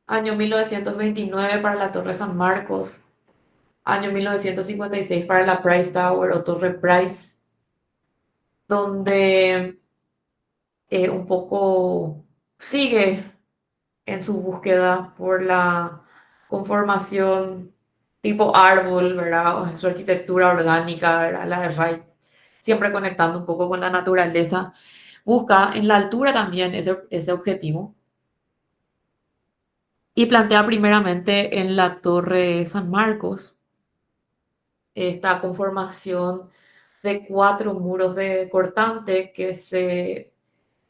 año 1929 para la Torre San Marcos, año 1956 para la Price Tower o Torre Price, donde un poco sigue en su búsqueda por la conformación tipo árbol, ¿verdad? Su arquitectura orgánica, ¿verdad? La de Wright, siempre conectando un poco con la naturaleza. Busca en la altura también ese objetivo y plantea primeramente en la Torre San Marcos esta conformación de 4 muros de cortante que se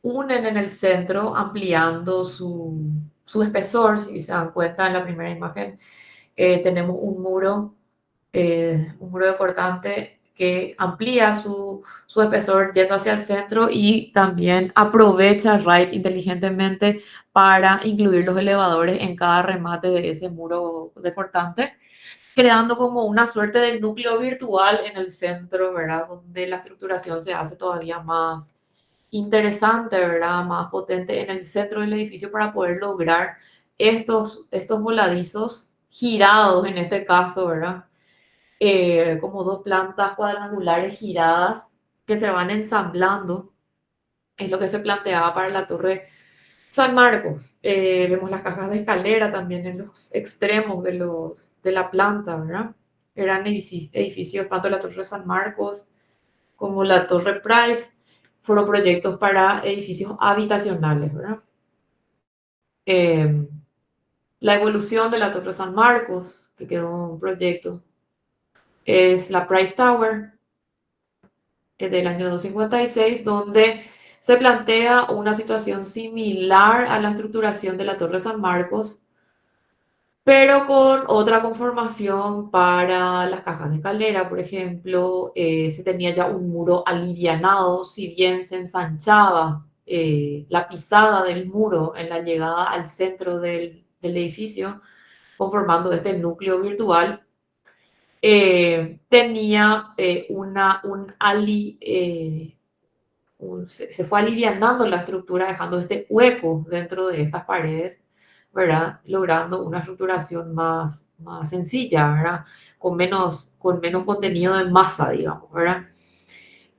unen en el centro, ampliando su espesor. Si se dan cuenta en la primera imagen, tenemos un muro de cortante que amplía su espesor yendo hacia el centro y también aprovecha Wright inteligentemente para incluir los elevadores en cada remate de ese muro de cortante, creando como una suerte de núcleo virtual en el centro, ¿verdad? Donde la estructuración se hace todavía más interesante, ¿verdad? Más potente en el centro del edificio para poder lograr estos voladizos girados en este caso, ¿verdad? Como 2 plantas cuadrangulares giradas que se van ensamblando. Es lo que se planteaba para la Torre San Marcos. Vemos las cajas de escalera también en los extremos de la planta, ¿verdad? Eran edificios, tanto la Torre San Marcos como la Torre Price, fueron proyectos para edificios habitacionales, ¿verdad? Eh, la evolución de la Torre San Marcos, que quedó un proyecto, es la Price Tower, del año 256, donde se plantea una situación similar a la estructuración de la Torre San Marcos, pero con otra conformación para las cajas de escalera, por ejemplo. Se tenía ya un muro alivianado, si bien se ensanchaba la pisada del muro en la llegada al centro del edificio, conformando este núcleo virtual. Tenía se fue alivianando la estructura, dejando este hueco dentro de estas paredes, ¿verdad? Logrando una estructuración más sencilla, ¿verdad? Con menos contenido de masa, digamos, ¿verdad?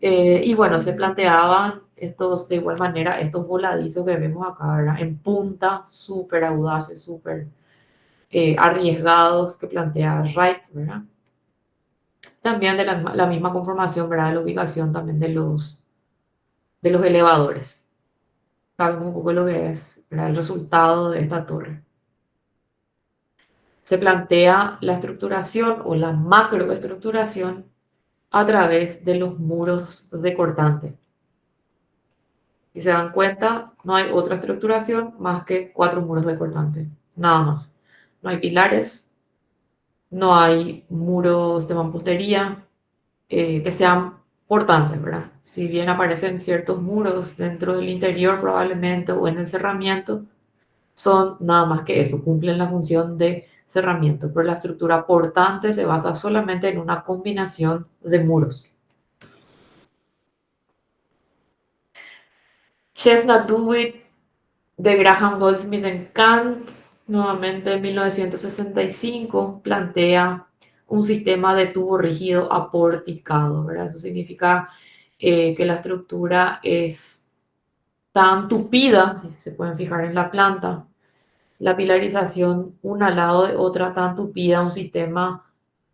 Y bueno, se planteaban de igual manera, estos voladizos que vemos acá, ¿verdad? En punta, súper audaces, súper arriesgados que plantea Wright, ¿verdad? También de la misma conformación, ¿verdad? De la ubicación también de los elevadores. Sabemos un poco lo que es, ¿verdad? El resultado de esta torre. Se plantea la estructuración o la macroestructuración a través de los muros de cortante. Si se dan cuenta, no hay otra estructuración más que 4 muros de cortante, nada más. No hay pilares, no hay muros de mampostería que sean portantes, ¿verdad? Si bien aparecen ciertos muros dentro del interior probablemente o en el cerramiento, son nada más que eso, cumplen la función de cerramiento, pero la estructura portante se basa solamente en una combinación de muros. Chestnut Dewitt de Graham Goldsmith en Kant, nuevamente en 1965, plantea un sistema de tubo rígido aporticado, ¿verdad? Eso significa que la estructura es tan tupida, se pueden fijar en la planta, la pilarización una al lado de otra tan tupida, un sistema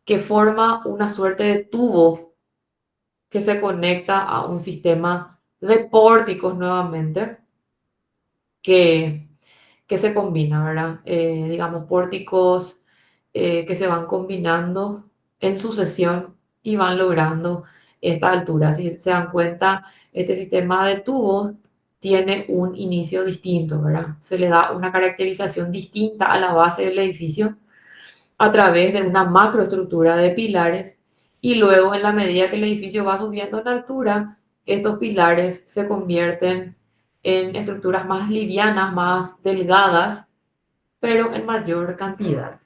que forma una suerte de tubo que se conecta a un sistema de pórticos nuevamente, que, que se combina, ¿verdad? Digamos, pórticos que se van combinando en sucesión y van logrando esta altura. Si se dan cuenta, este sistema de tubos tiene un inicio distinto, ¿verdad? Se le da una caracterización distinta a la base del edificio a través de una macroestructura de pilares y luego en la medida que el edificio va subiendo en altura, estos pilares se convierten en estructuras más livianas, más delgadas, pero en mayor cantidad.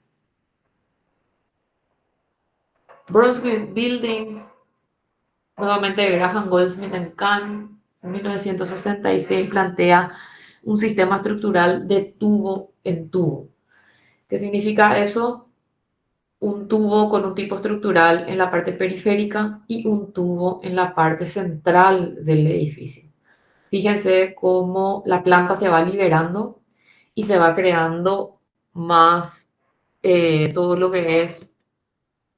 Brunswick Building, nuevamente de Graham Goldsmith en Cannes, en 1966, plantea un sistema estructural de tubo en tubo. ¿Qué significa eso? Un tubo con un tipo estructural en la parte periférica y un tubo en la parte central del edificio. Fíjense cómo la planta se va liberando y se va creando más todo lo que es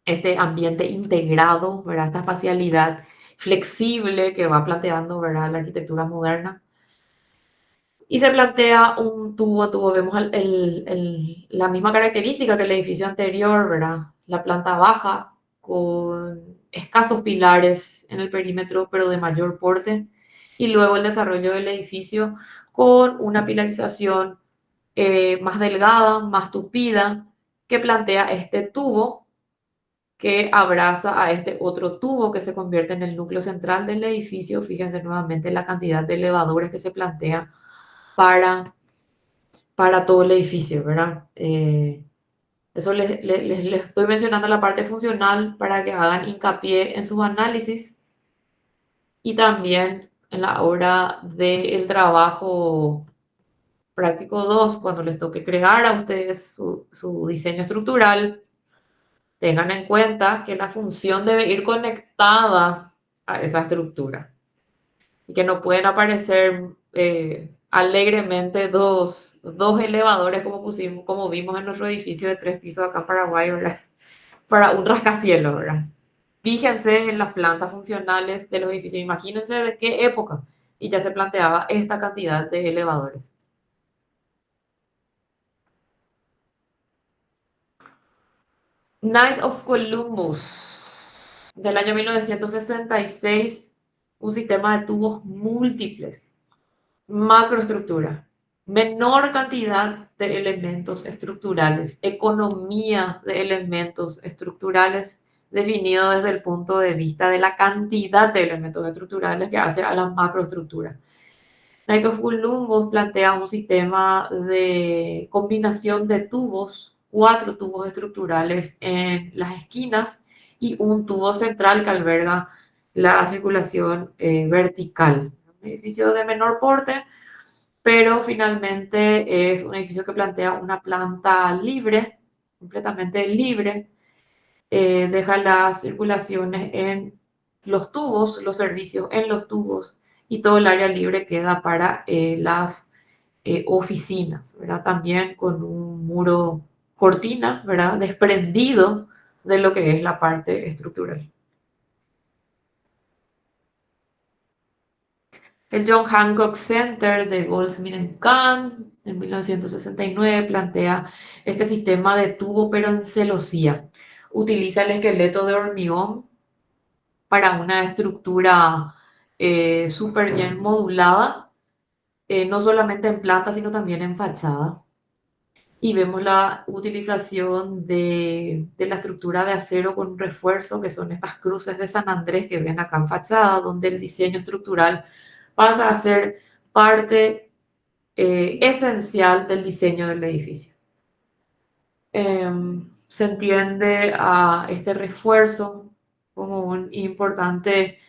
este ambiente integrado, ¿verdad? Esta espacialidad flexible que va planteando, ¿verdad? La arquitectura moderna. Y se plantea un tubo a tubo, vemos la misma característica que el edificio anterior, ¿verdad? La planta baja con escasos pilares en el perímetro, pero de mayor porte, y luego el desarrollo del edificio con una pilarización más delgada, más tupida, que plantea este tubo que abraza a este otro tubo que se convierte en el núcleo central del edificio. Fíjense nuevamente la cantidad de elevadores que se plantea para todo el edificio, ¿verdad? Eso les estoy mencionando la parte funcional para que hagan hincapié en sus análisis y también en la hora del trabajo práctico 2 cuando les toque crear a ustedes su diseño estructural, tengan en cuenta que la función debe ir conectada a esa estructura y que no pueden aparecer alegremente dos elevadores como pusimos, como vimos en nuestro edificio de 3 pisos acá en Paraguay, ¿verdad? Para un rascacielos, ¿verdad? Fíjense en las plantas funcionales de los edificios, imagínense de qué época y ya se planteaba esta cantidad de elevadores. Night of Columbus, del año 1966, un sistema de tubos múltiples, macroestructura, menor cantidad de elementos estructurales, economía de elementos estructurales, definido desde el punto de vista de la cantidad de elementos estructurales que hace a la macroestructura. Night of Columbus plantea un sistema de combinación de tubos, 4 tubos estructurales en las esquinas y un tubo central que alberga la circulación vertical. Un edificio de menor porte, pero finalmente es un edificio que plantea una planta libre, completamente libre, deja las circulaciones en los tubos, los servicios en los tubos y todo el área libre queda para las oficinas, ¿verdad? También con un muro cortina, ¿verdad? Desprendido de lo que es la parte estructural. El John Hancock Center de Goldsmith and Kahn en 1969 plantea este sistema de tubo pero en celosía. Utiliza el esqueleto de hormigón para una estructura súper bien modulada, no solamente en planta, sino también en fachada. Y vemos la utilización de la estructura de acero con refuerzo, que son estas cruces de San Andrés que ven acá en fachada, donde el diseño estructural pasa a ser parte esencial del diseño del edificio. Se entiende a este refuerzo como un importante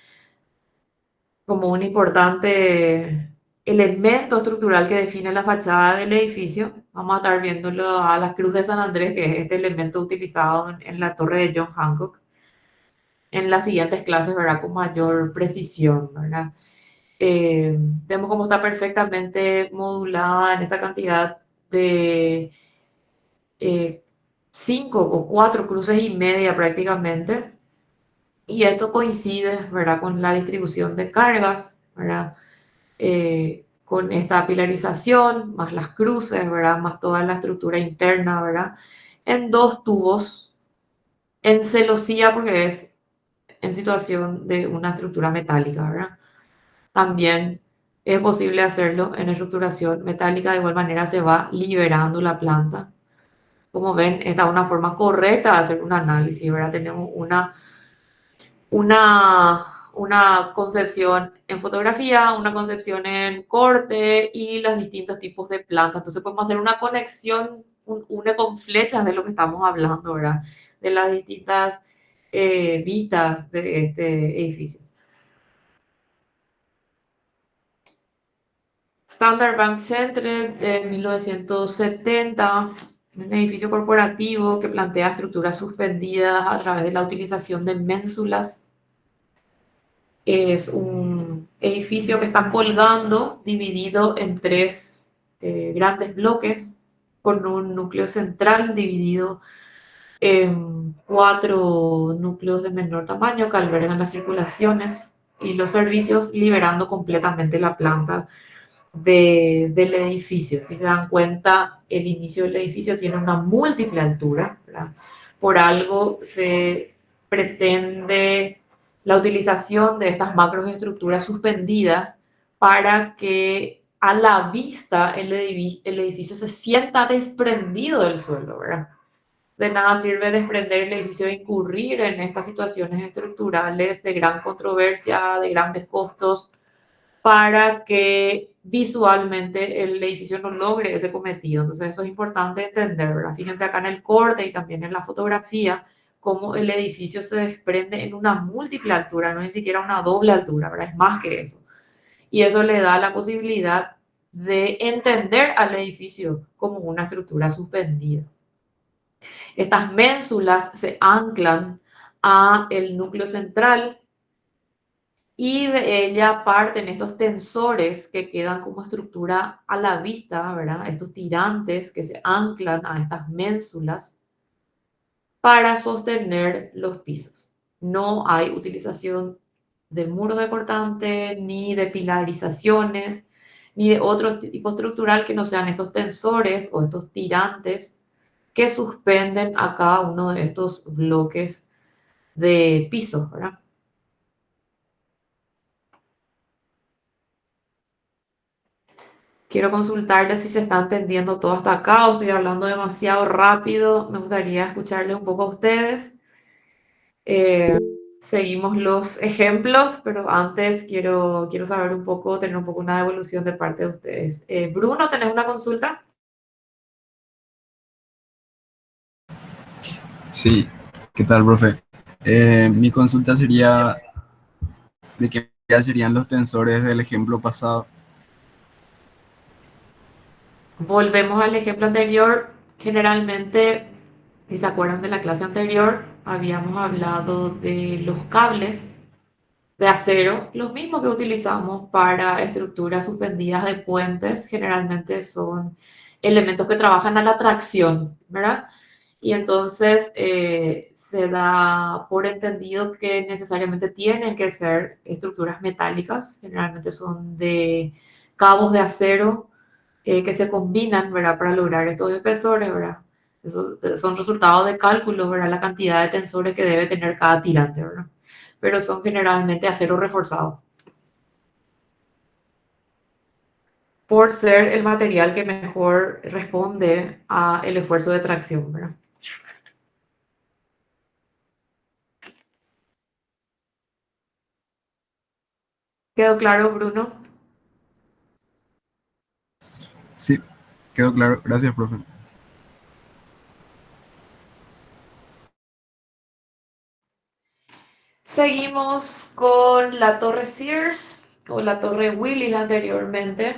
elemento estructural que define la fachada del edificio. Vamos a estar viéndolo a la Cruz de San Andrés, que es este elemento utilizado en la torre de John Hancock, en las siguientes clases, ¿verdad? Con mayor precisión, ¿verdad? Vemos cómo está perfectamente modulada en esta cantidad de eh, 5 o 4 cruces y media prácticamente. Y esto coincide, ¿verdad? Con la distribución de cargas, ¿verdad? Con esta pilarización, más las cruces, ¿verdad? Más toda la estructura interna, ¿verdad? En dos tubos, en celosía, porque es en situación de una estructura metálica, ¿verdad? También es posible hacerlo en estructuración metálica, de igual manera se va liberando la planta. Como ven, esta es una forma correcta de hacer un análisis, ¿verdad? Tenemos una, una concepción en fotografía, una concepción en corte y los distintos tipos de plantas. Entonces podemos hacer una conexión, un une con flechas de lo que estamos hablando, ¿verdad? De las distintas vistas de este edificio. Standard Bank Center de 1970, un edificio corporativo que plantea estructuras suspendidas a través de la utilización de ménsulas. Es un edificio que está colgando, dividido en tres grandes bloques, con un núcleo central dividido en 4 núcleos de menor tamaño que albergan las circulaciones y los servicios, liberando completamente la planta del edificio. Si se dan cuenta, el inicio del edificio tiene una múltiple altura, ¿verdad? Por algo se pretende la utilización de estas macroestructuras suspendidas para que a la vista el edificio se sienta desprendido del suelo, ¿verdad? De nada sirve desprender el edificio e incurrir en estas situaciones estructurales de gran controversia, de grandes costos, para que visualmente el edificio no logre ese cometido. Entonces eso es importante entender, ¿verdad? Fíjense acá en el corte y también en la fotografía cómo el edificio se desprende en una múltiple altura, no es ni siquiera una doble altura, ¿verdad? Es más que eso. Y eso le da la posibilidad de entender al edificio como una estructura suspendida. Estas ménsulas se anclan a el núcleo central y de ella parten estos tensores que quedan como estructura a la vista, ¿verdad? Estos tirantes que se anclan a estas ménsulas para sostener los pisos. No hay utilización de muros de cortante, ni de pilarizaciones, ni de otro tipo estructural que no sean estos tensores o estos tirantes que suspenden a cada uno de estos bloques de pisos, ¿verdad? Quiero consultarle si se está entendiendo todo hasta acá o estoy hablando demasiado rápido. Me gustaría escucharle un poco a ustedes. Eh, Seguimos los ejemplos, pero antes quiero saber un poco, tener un poco una devolución de parte de ustedes. Bruno, ¿tenés una consulta? Sí, ¿qué tal, profe? Mi consulta sería de qué ya serían los tensores del ejemplo pasado. Volvemos al ejemplo anterior. Generalmente, si se acuerdan de la clase anterior, habíamos hablado de los cables de acero, los mismos que utilizamos para estructuras suspendidas de puentes, generalmente son elementos que trabajan a la tracción, ¿verdad? Y entonces se da por entendido que necesariamente tienen que ser estructuras metálicas, generalmente son de cabos de acero que se combinan, ¿verdad? Para lograr estos espesores, ¿verdad? Esos son resultados de cálculos, ¿verdad? La cantidad de tensores que debe tener cada tirante, ¿verdad? Pero son generalmente acero reforzado, por ser el material que mejor responde al esfuerzo de tracción, ¿verdad? ¿Quedó claro, Bruno? Sí, quedó claro. Gracias, profe. Seguimos con la torre Sears. o la Torre Willis anteriormente.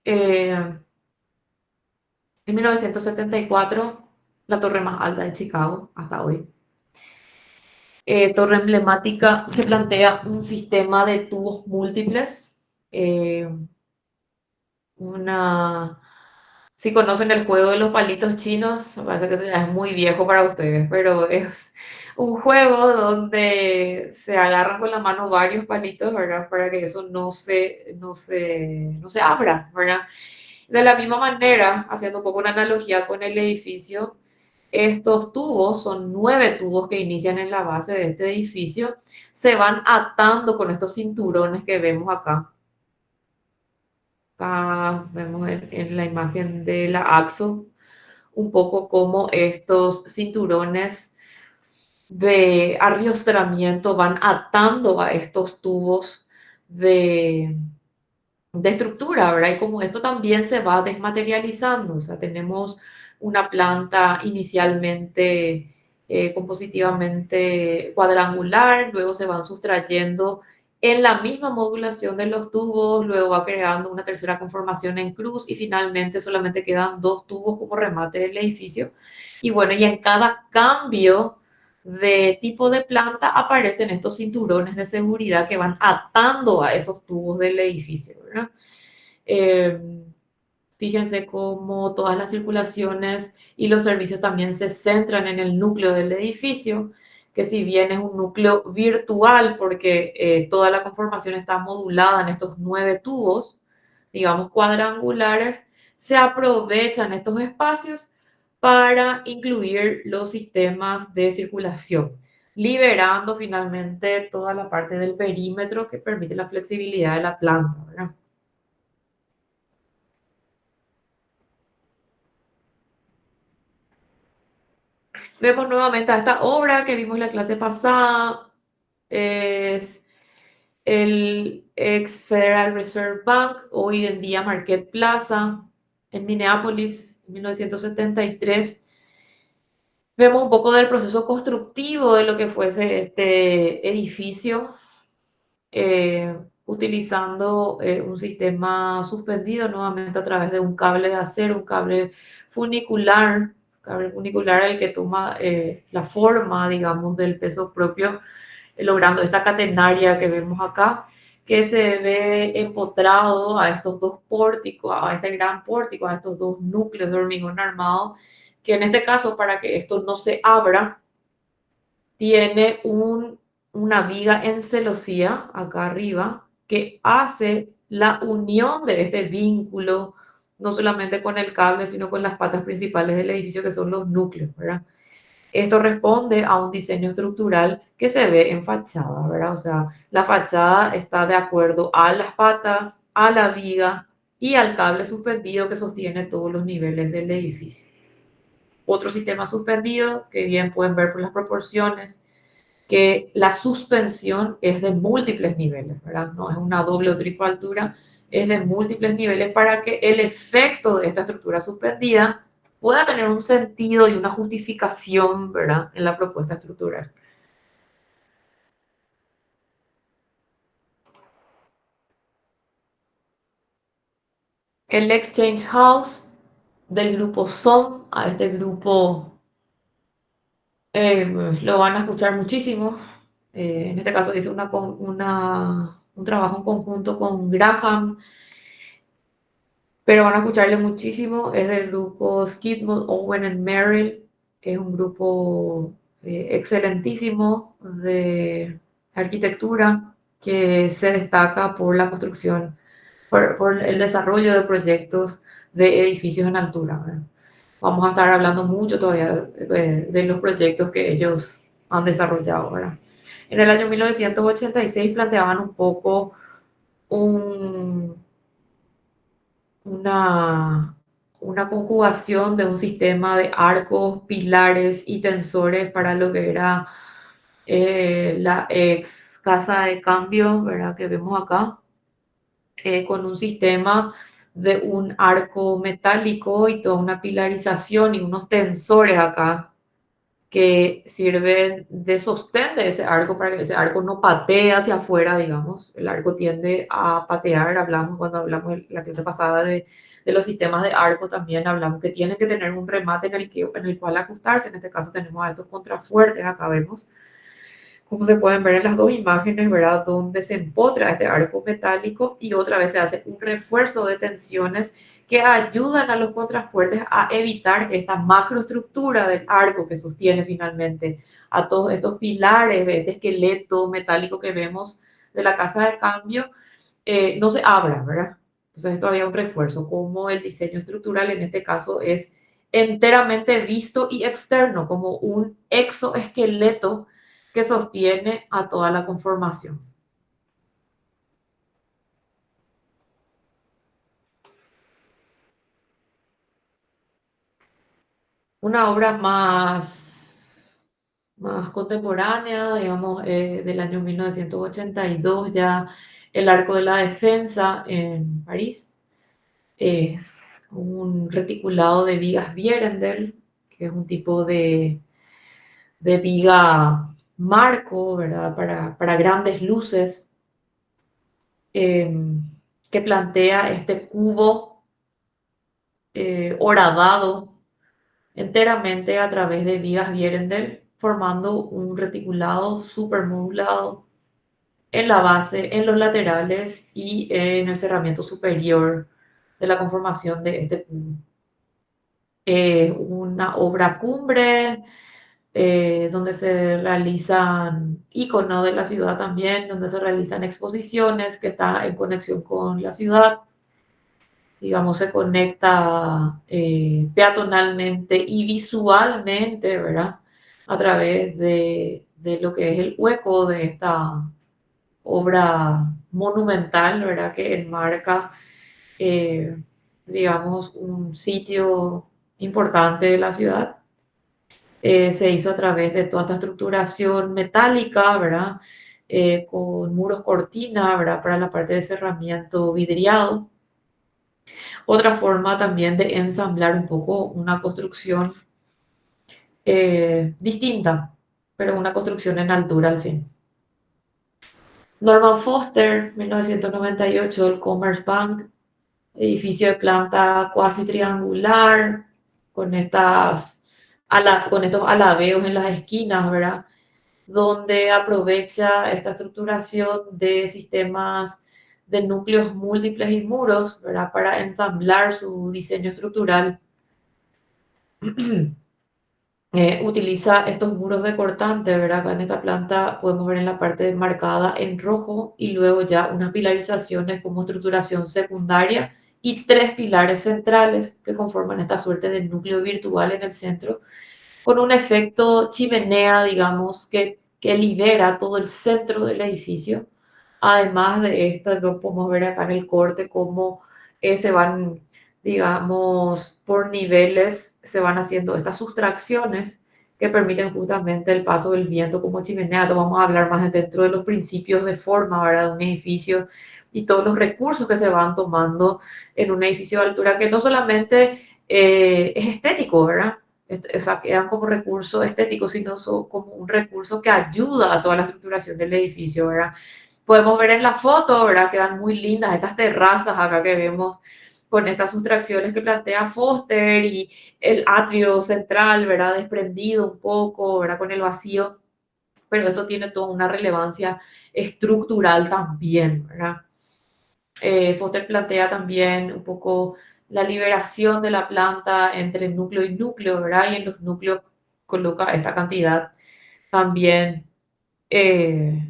Eh, en 1974, la torre más alta de Chicago hasta hoy. Torre emblemática que plantea un sistema de tubos múltiples. eh, una Si conocen el juego de los palitos chinos, me parece que eso ya es muy viejo para ustedes, pero es un juego donde se agarran con la mano varios palitos, ¿verdad? Para que eso no se abra, ¿verdad? De la misma manera, haciendo un poco una analogía con el edificio, estos tubos, son 9 tubos que inician en la base de este edificio, se van atando con estos cinturones que vemos acá. Acá vemos en la imagen de la AXO un poco como estos cinturones de arriostramiento van atando a estos tubos de, de estructura, ¿verdad? Y como esto también se va desmaterializando, o sea, tenemos una planta inicialmente compositivamente cuadrangular, luego se van sustrayendo en la misma modulación de los tubos, luego va creando una tercera conformación en cruz y finalmente solamente quedan 2 tubos como remate del edificio. Y bueno, y en cada cambio de tipo de planta aparecen estos cinturones de seguridad que van atando a esos tubos del edificio, ¿verdad? Eh, Fíjense cómo todas las circulaciones y los servicios también se centran en el núcleo del edificio, que si bien es un núcleo virtual, porque toda la conformación está modulada en estos 9 tubos, digamos cuadrangulares, se aprovechan estos espacios para incluir los sistemas de circulación, liberando finalmente toda la parte del perímetro que permite la flexibilidad de la planta, ¿verdad? Vemos nuevamente a esta obra que vimos la clase pasada. Es el ex Federal Reserve Bank, hoy en día Market Plaza, en Minneapolis, en 1973. Vemos un poco del proceso constructivo de lo que fuese este edificio, utilizando un sistema suspendido nuevamente a través de un cable de acero, un cable funicular el que toma la forma, digamos, del peso propio, logrando esta catenaria que vemos acá, que se ve empotrado a estos 2 pórticos, a este gran pórtico, a estos 2 núcleos de hormigón armado, que en este caso, para que esto no se abra, tiene una viga en celosía acá arriba que hace la unión de este vínculo, no solamente con el cable, sino con las patas principales del edificio, que son los núcleos, ¿verdad? Esto responde a un diseño estructural que se ve en fachada, ¿verdad? O sea, la fachada está de acuerdo a las patas, a la viga y al cable suspendido que sostiene todos los niveles del edificio. Otro sistema suspendido, que bien pueden ver por las proporciones, que la suspensión es de múltiples niveles, ¿verdad? No es una doble o triple altura, es de múltiples niveles para que el efecto de esta estructura suspendida pueda tener un sentido y una justificación, ¿verdad?, en la propuesta estructural. El Exchange House del grupo SOM, a este grupo eh, lo van a escuchar muchísimo. En este caso hice un trabajo en conjunto con Graham, pero van a escucharle muchísimo. Es del grupo Skidmore, Owen and Merrill. Es un grupo excelentísimo de arquitectura que se destaca por la construcción, por el desarrollo de proyectos de edificios en altura, ¿verdad? Vamos a estar hablando mucho todavía de los proyectos que ellos han desarrollado, ¿verdad? En el año 1986 planteaban un poco un, una, una conjugación de un sistema de arcos, pilares y tensores para lo que era la ex casa de cambio, ¿verdad?, que vemos acá, con un sistema de un arco metálico y toda una pilarización y unos tensores acá que sirven de sostén de ese arco para que ese arco no patee hacia afuera, digamos. El arco tiende a patear, hablamos cuando hablamos en la clase pasada de los sistemas de arco, también hablamos que tienen que tener un remate en el cual ajustarse. En este caso tenemos a estos contrafuertes, acá vemos como se pueden ver en las dos imágenes, ¿verdad? Donde se empotra este arco metálico y otra vez se hace un refuerzo de tensiones que ayudan a los contrafuertes a evitar que esta macroestructura del arco que sostiene finalmente a todos estos pilares de este esqueleto metálico que vemos de la casa de cambio no se abra, ¿verdad? Entonces esto había un refuerzo, como el diseño estructural en este caso es enteramente visto y externo, como un exoesqueleto que sostiene a toda la conformación. Una obra más contemporánea, digamos, del año 1982, ya el Arco de la Defensa en París, un reticulado de vigas Vierendel, que es un tipo de viga marco, ¿verdad? Para grandes luces, eh, que plantea este cubo horadado enteramente a través de vigas Vierendel, formando un reticulado supermodulado en la base, en los laterales y en el cerramiento superior de la conformación de este cubo. Una obra cumbre donde se realizan iconos de la ciudad también, donde se realizan exposiciones que está en conexión con la ciudad. Digamos, se conecta peatonalmente y visualmente, ¿verdad? A través de lo que es el hueco de esta obra monumental, ¿verdad? Que enmarca, eh, digamos, un sitio importante de la ciudad. Se hizo a través de toda esta estructuración metálica, ¿verdad? Con muros cortina, ¿verdad? Para la parte de cerramiento vidriado. Otra forma también de ensamblar un poco una construcción distinta, pero una construcción en altura al fin. Norman Foster, 1998, el Commerce Bank, edificio de planta cuasi triangular, con, con estos alabeos en las esquinas, ¿verdad? Donde aprovecha esta estructuración de sistemas de núcleos múltiples y muros, ¿verdad? Para ensamblar su diseño estructural. Utiliza estos muros de cortante, ¿verdad? Acá en esta planta podemos ver en la parte marcada en rojo y luego ya unas pilarizaciones como estructuración secundaria y tres pilares centrales que conforman esta suerte de núcleo virtual en el centro, con un efecto chimenea, digamos, que libera todo el centro del edificio. Además de esto, lo podemos ver acá en el corte cómo se van, digamos, por niveles, se van haciendo estas sustracciones que permiten justamente el paso del viento como chimenea. Esto vamos a hablar más dentro de los principios de forma, ¿verdad? De un edificio y todos los recursos que se van tomando en un edificio de altura, que no solamente es estético, ¿verdad? O sea, quedan como recurso estético, sino como un recurso que ayuda a toda la estructuración del edificio, ¿verdad? Podemos ver en la foto, ¿verdad? Quedan muy lindas estas terrazas acá que vemos con estas sustracciones que plantea Foster y el atrio central, ¿verdad? Desprendido un poco, ¿verdad? Con el vacío, pero esto tiene toda una relevancia estructural también, ¿verdad? Foster plantea también un poco la liberación de la planta entre núcleo y núcleo, ¿verdad? Y en los núcleos coloca esta cantidad también eh,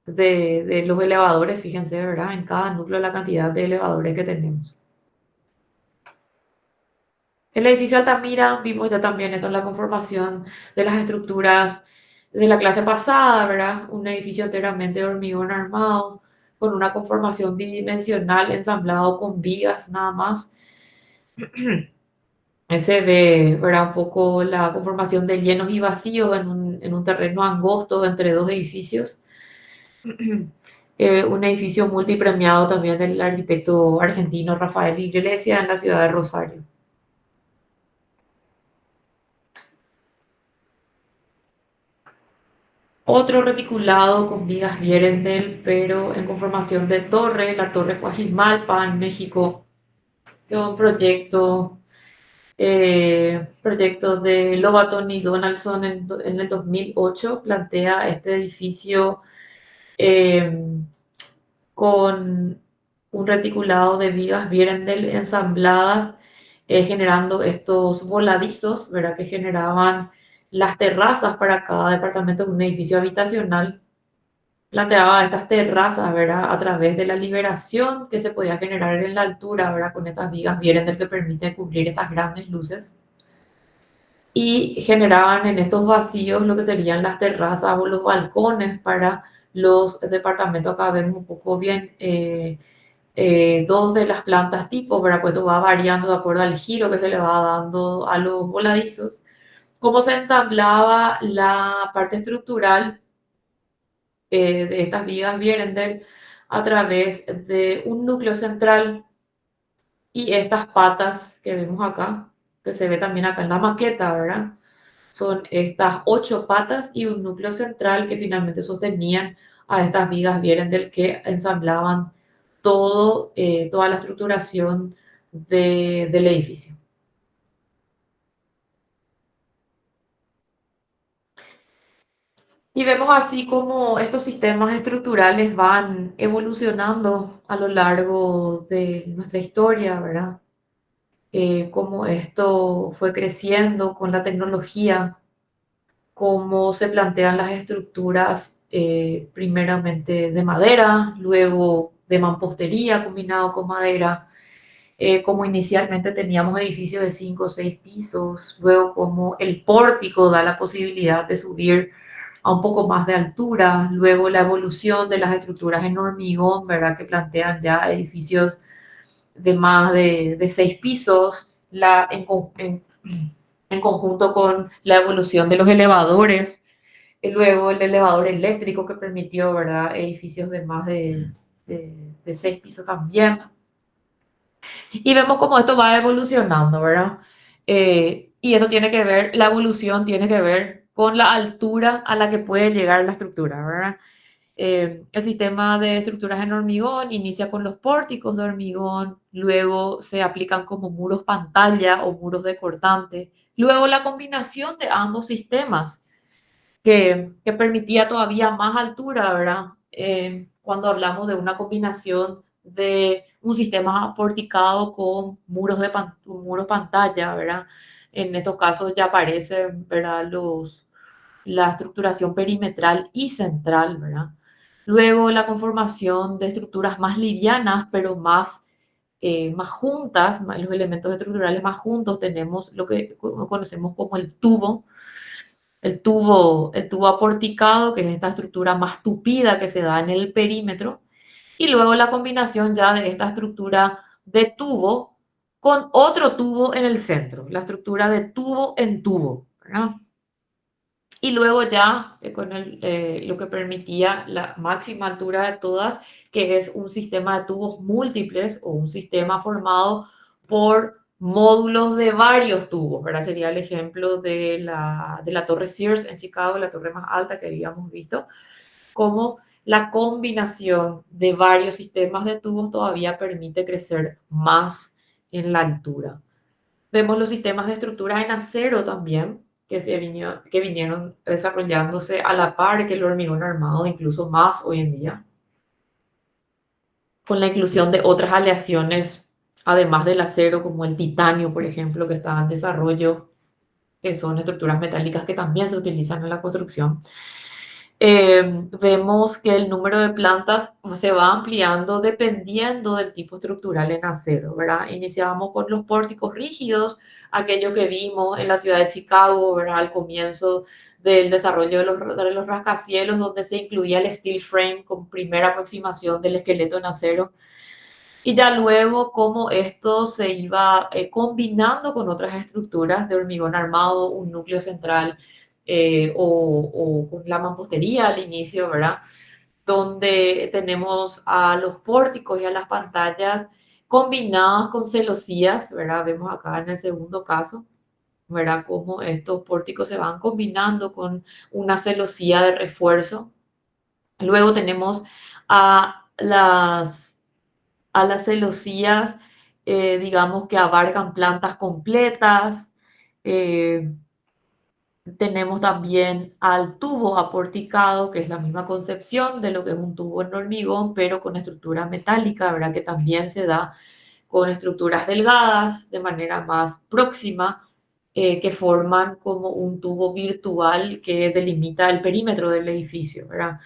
de los elevadores, fíjense, ¿verdad? En cada núcleo la cantidad de elevadores que tenemos. El edificio Altamira, vimos ya también esto en la conformación de las estructuras de la clase pasada, ¿verdad? Un edificio enteramente de hormigón armado, con una conformación bidimensional ensamblado con vigas nada más. Se ve, ¿verdad? Un poco la conformación de llenos y vacíos en un terreno angosto entre dos edificios. Un edificio multipremiado también del arquitecto argentino Rafael Iglesias en la ciudad de Rosario. Otro reticulado con vigas Vierendel, pero en conformación de torre, la Torre Coajimalpa en México, que es un proyecto de Lobaton y Donaldson en el 2008, plantea este edificio eh, con un reticulado de vigas Vierendel ensambladas, generando estos voladizos, ¿verdad? Que generaban las terrazas para cada departamento de un edificio habitacional. Planteaba estas terrazas, ¿verdad? A través de la liberación que se podía generar en la altura, ¿verdad? Con estas vigas Vierendel que permiten cubrir estas grandes luces. Y generaban en estos vacíos lo que serían las terrazas o los balcones para los departamentos. Acá vemos un poco bien dos de las plantas tipo, ¿verdad? Pues esto va variando de acuerdo al giro que se le va dando a los voladizos. Cómo se ensamblaba la parte estructural de estas vigas Vierendel a través de un núcleo central y estas patas que vemos acá, que se ve también acá en la maqueta, ¿verdad? Son estas 8 patas y un núcleo central que finalmente sostenían a estas vigas Vierendel que ensamblaban toda la estructuración del edificio. Y vemos así como estos sistemas estructurales van evolucionando a lo largo de nuestra historia, ¿verdad? Cómo esto fue creciendo con la tecnología, cómo se plantean las estructuras, primeramente de madera, luego de mampostería combinado con madera, como inicialmente teníamos edificios de 5 o 6 pisos, luego como el pórtico da la posibilidad de subir a un poco más de altura, luego la evolución de las estructuras en hormigón, ¿verdad? Que plantean ya edificios de más de 6 pisos, en conjunto con la evolución de los elevadores, y luego el elevador eléctrico que permitió, ¿verdad? Edificios de más de 6 pisos también. Y vemos cómo esto va evolucionando, ¿verdad? Y esto tiene que ver, la evolución tiene que ver con la altura a la que puede llegar la estructura, ¿verdad? El sistema de estructuras en hormigón inicia con los pórticos de hormigón, luego se aplican como muros pantalla o muros de cortante, luego la combinación de ambos sistemas que permitía todavía más altura, ¿verdad? Cuando hablamos de una combinación de un sistema porticado con muros pantalla, ¿verdad? En estos casos ya aparecen, ¿verdad? La estructuración perimetral y central, ¿verdad? Luego la conformación de estructuras más livianas, pero más juntas, los elementos estructurales más juntos, tenemos lo que conocemos como el tubo aporticado, que es esta estructura más tupida que se da en el perímetro, y luego la combinación ya de esta estructura de tubo con otro tubo en el centro, la estructura de tubo en tubo, ¿verdad? Y luego ya lo que permitía la máxima altura de todas, que es un sistema de tubos múltiples o un sistema formado por módulos de varios tubos, ¿verdad? Sería el ejemplo de la Torre Sears en Chicago, la torre más alta que habíamos visto, como la combinación de varios sistemas de tubos todavía permite crecer más en la altura. Vemos los sistemas de estructuras en acero también, que vinieron desarrollándose a la par que el hormigón armado, incluso más hoy en día, con la inclusión de otras aleaciones, además del acero, como el titanio, por ejemplo, que está en desarrollo, que son estructuras metálicas que también se utilizan en la construcción. Vemos que el número de plantas se va ampliando dependiendo del tipo estructural en acero, ¿verdad? Iniciábamos con los pórticos rígidos, aquello que vimos en la ciudad de Chicago, ¿verdad? Al comienzo del desarrollo de los rascacielos, donde se incluía el steel frame como primera aproximación del esqueleto en acero. Y ya luego cómo esto se iba combinando con otras estructuras de hormigón armado, un núcleo central, o con la mampostería al inicio, ¿verdad? Donde tenemos a los pórticos y a las pantallas combinadas con celosías, ¿verdad? Vemos acá en el segundo caso, ¿verdad? Cómo estos pórticos se van combinando con una celosía de refuerzo. Luego tenemos a las celosías, digamos, que abarcan plantas completas. eh, Tenemos también al tubo aporticado, que es la misma concepción de lo que es un tubo en hormigón, pero con estructura metálica, ¿verdad? Que también se da con estructuras delgadas de manera más próxima, que forman como un tubo virtual que delimita el perímetro del edificio, ¿verdad?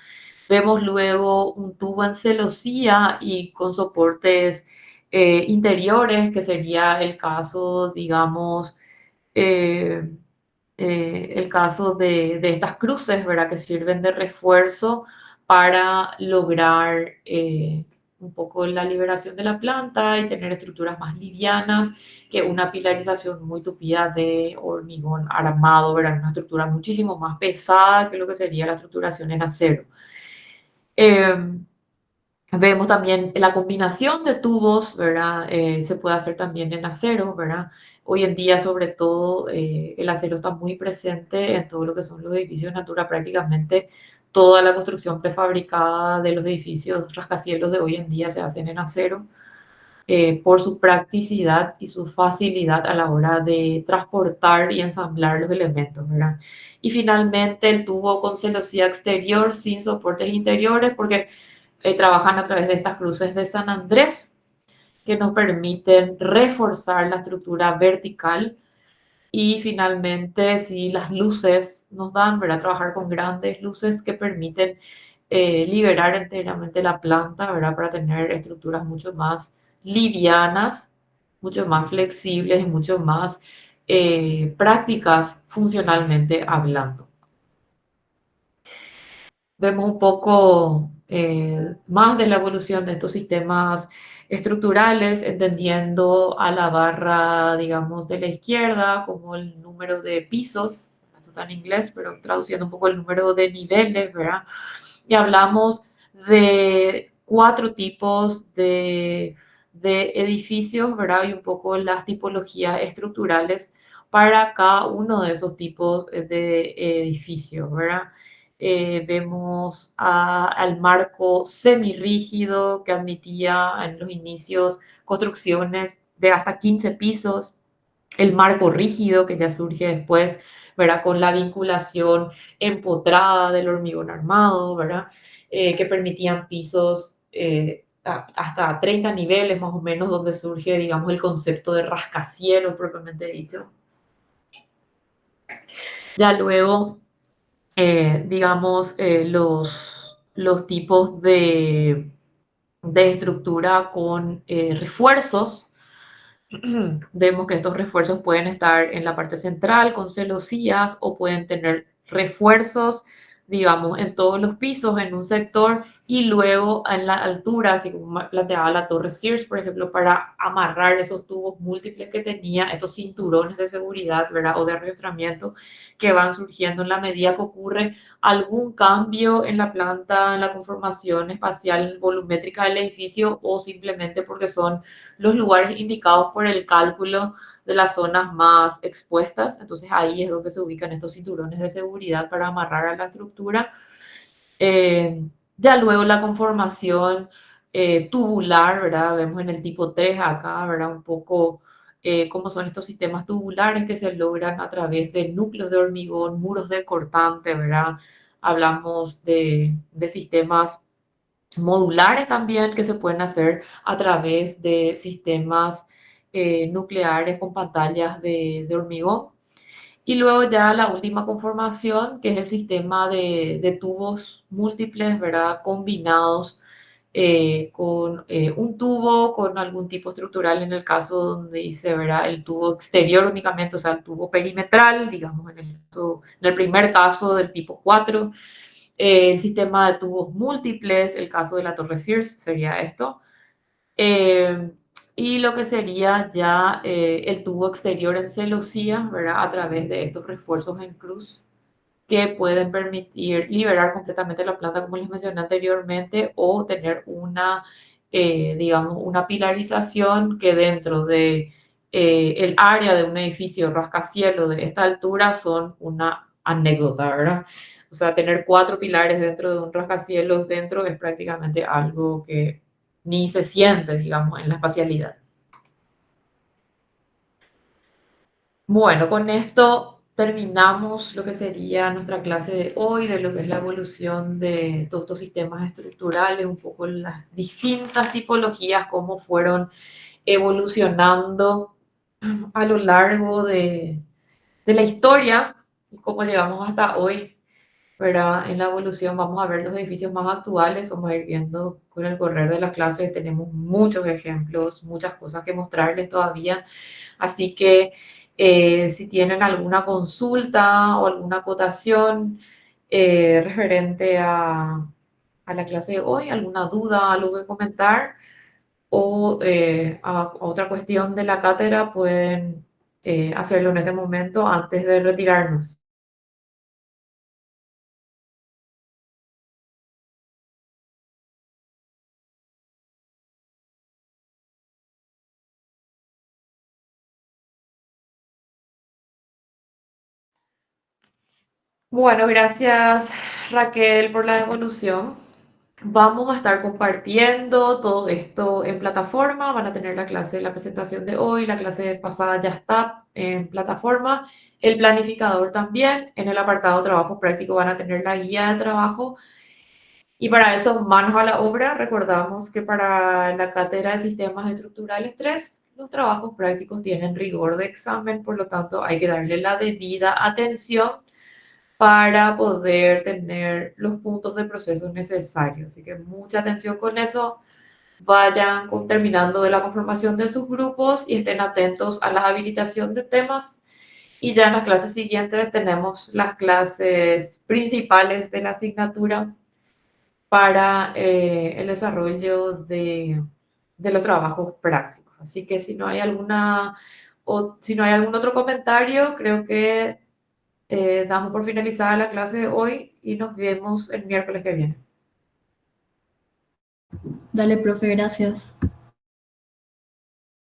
Vemos luego un tubo en celosía y con soportes interiores, que sería el caso, digamos, eh, el caso de estas cruces, ¿verdad? Que sirven de refuerzo para lograr un poco la liberación de la planta y tener estructuras más livianas que una pilarización muy tupida de hormigón armado, ¿verdad? Una estructura muchísimo más pesada que lo que sería la estructuración en acero. Eh, Vemos también la combinación de tubos, ¿verdad? Se puede hacer también en acero, ¿verdad? Hoy en día, sobre todo, el acero está muy presente en todo lo que son los edificios de Natura. Prácticamente toda la construcción prefabricada de los edificios rascacielos de hoy en día se hacen en acero, por su practicidad y su facilidad a la hora de transportar y ensamblar los elementos, ¿verdad? Y finalmente el tubo con celosía exterior sin soportes interiores, porque trabajan a través de estas cruces de San Andrés que nos permiten reforzar la estructura vertical. Y finalmente, si las luces nos dan, ¿verdad? Trabajar con grandes luces que permiten liberar enteramente la planta, ¿verdad? Para tener estructuras mucho más livianas, mucho más flexibles y mucho más prácticas funcionalmente hablando. Vemos un poco más de la evolución de estos sistemas estructurales, entendiendo a la barra, digamos, de la izquierda como el número de pisos, esto está en inglés, pero traduciendo un poco el número de niveles, ¿verdad? Y hablamos de 4 tipos de edificios, ¿verdad? Y un poco las tipologías estructurales para cada uno de esos tipos de edificios, ¿verdad? Vemos al marco semirrígido que admitía en los inicios construcciones de hasta 15 pisos, el marco rígido que ya surge después, ¿verdad? Con la vinculación empotrada del hormigón armado, ¿verdad? Que permitían pisos hasta 30 niveles más o menos, donde surge, digamos, el concepto de rascacielos propiamente dicho. Ya luego digamos, los tipos de estructura con refuerzos. Vemos que estos refuerzos pueden estar en la parte central con celosías o pueden tener refuerzos, digamos, en todos los pisos en un sector y luego en la altura, así como planteaba la torre Sears, por ejemplo, para amarrar esos tubos múltiples que tenía, estos cinturones de seguridad, ¿verdad? O de arrastramiento que van surgiendo en la medida que ocurre algún cambio en la planta, en la conformación espacial volumétrica del edificio o simplemente porque son los lugares indicados por el cálculo de las zonas más expuestas. Entonces ahí es donde se ubican estos cinturones de seguridad para amarrar a la estructura. Eh, ya luego la conformación tubular, ¿verdad? Vemos en el tipo 3 acá, ¿verdad? Un poco cómo son estos sistemas tubulares que se logran a través de núcleos de hormigón, muros de cortante, ¿verdad? Hablamos de sistemas modulares también que se pueden hacer a través de sistemas nucleares con pantallas de hormigón. Y luego ya la última conformación, que es el sistema de tubos múltiples, ¿verdad? Combinados con un tubo, con algún tipo estructural en el caso donde dice, ¿verdad? El tubo exterior únicamente, o sea, el tubo perimetral, digamos, en el primer caso del tipo 4, el sistema de tubos múltiples, el caso de la torre Sears sería esto. Eh, y lo que sería ya el tubo exterior en celosía, ¿verdad? A través de estos refuerzos en cruz que pueden permitir liberar completamente la planta, como les mencioné anteriormente, o tener una, digamos, una pilarización que dentro de el área de un edificio rascacielos de esta altura son una anécdota, ¿verdad? O sea, tener 4 pilares dentro de un rascacielos dentro es prácticamente algo que ni se siente, digamos, en la espacialidad. Bueno, con esto terminamos lo que sería nuestra clase de hoy, de lo que es la evolución de todos estos sistemas estructurales, un poco las distintas tipologías, cómo fueron evolucionando a lo largo de la historia y cómo llegamos hasta hoy. ¿Verdad? En la evolución vamos a ver los edificios más actuales, vamos a ir viendo con el correr de las clases, tenemos muchos ejemplos, muchas cosas que mostrarles todavía, así que si tienen alguna consulta o alguna acotación referente a la clase de hoy, alguna duda, algo que comentar o a otra cuestión de la cátedra, pueden hacerlo en este momento antes de retirarnos. Bueno, gracias Raquel por la devolución. Vamos a estar compartiendo todo esto en plataforma. Van a tener la clase, la presentación de hoy, la clase pasada ya está en plataforma. El planificador también. En el apartado trabajo práctico van a tener la guía de trabajo. Y para eso, manos a la obra. Recordamos que para la cátedra de sistemas estructurales 3, los trabajos prácticos tienen rigor de examen, por lo tanto hay que darle la debida atención para poder tener los puntos de proceso necesarios. Así que mucha atención con eso. Vayan terminando de la conformación de sus grupos y estén atentos a la habilitación de temas. Y ya en las clases siguientes tenemos las clases principales de la asignatura para el desarrollo de los trabajos prácticos. Así que si no hay alguna o si no hay algún otro comentario, creo que damos por finalizada la clase de hoy y nos vemos el miércoles que viene. Dale, profe, gracias.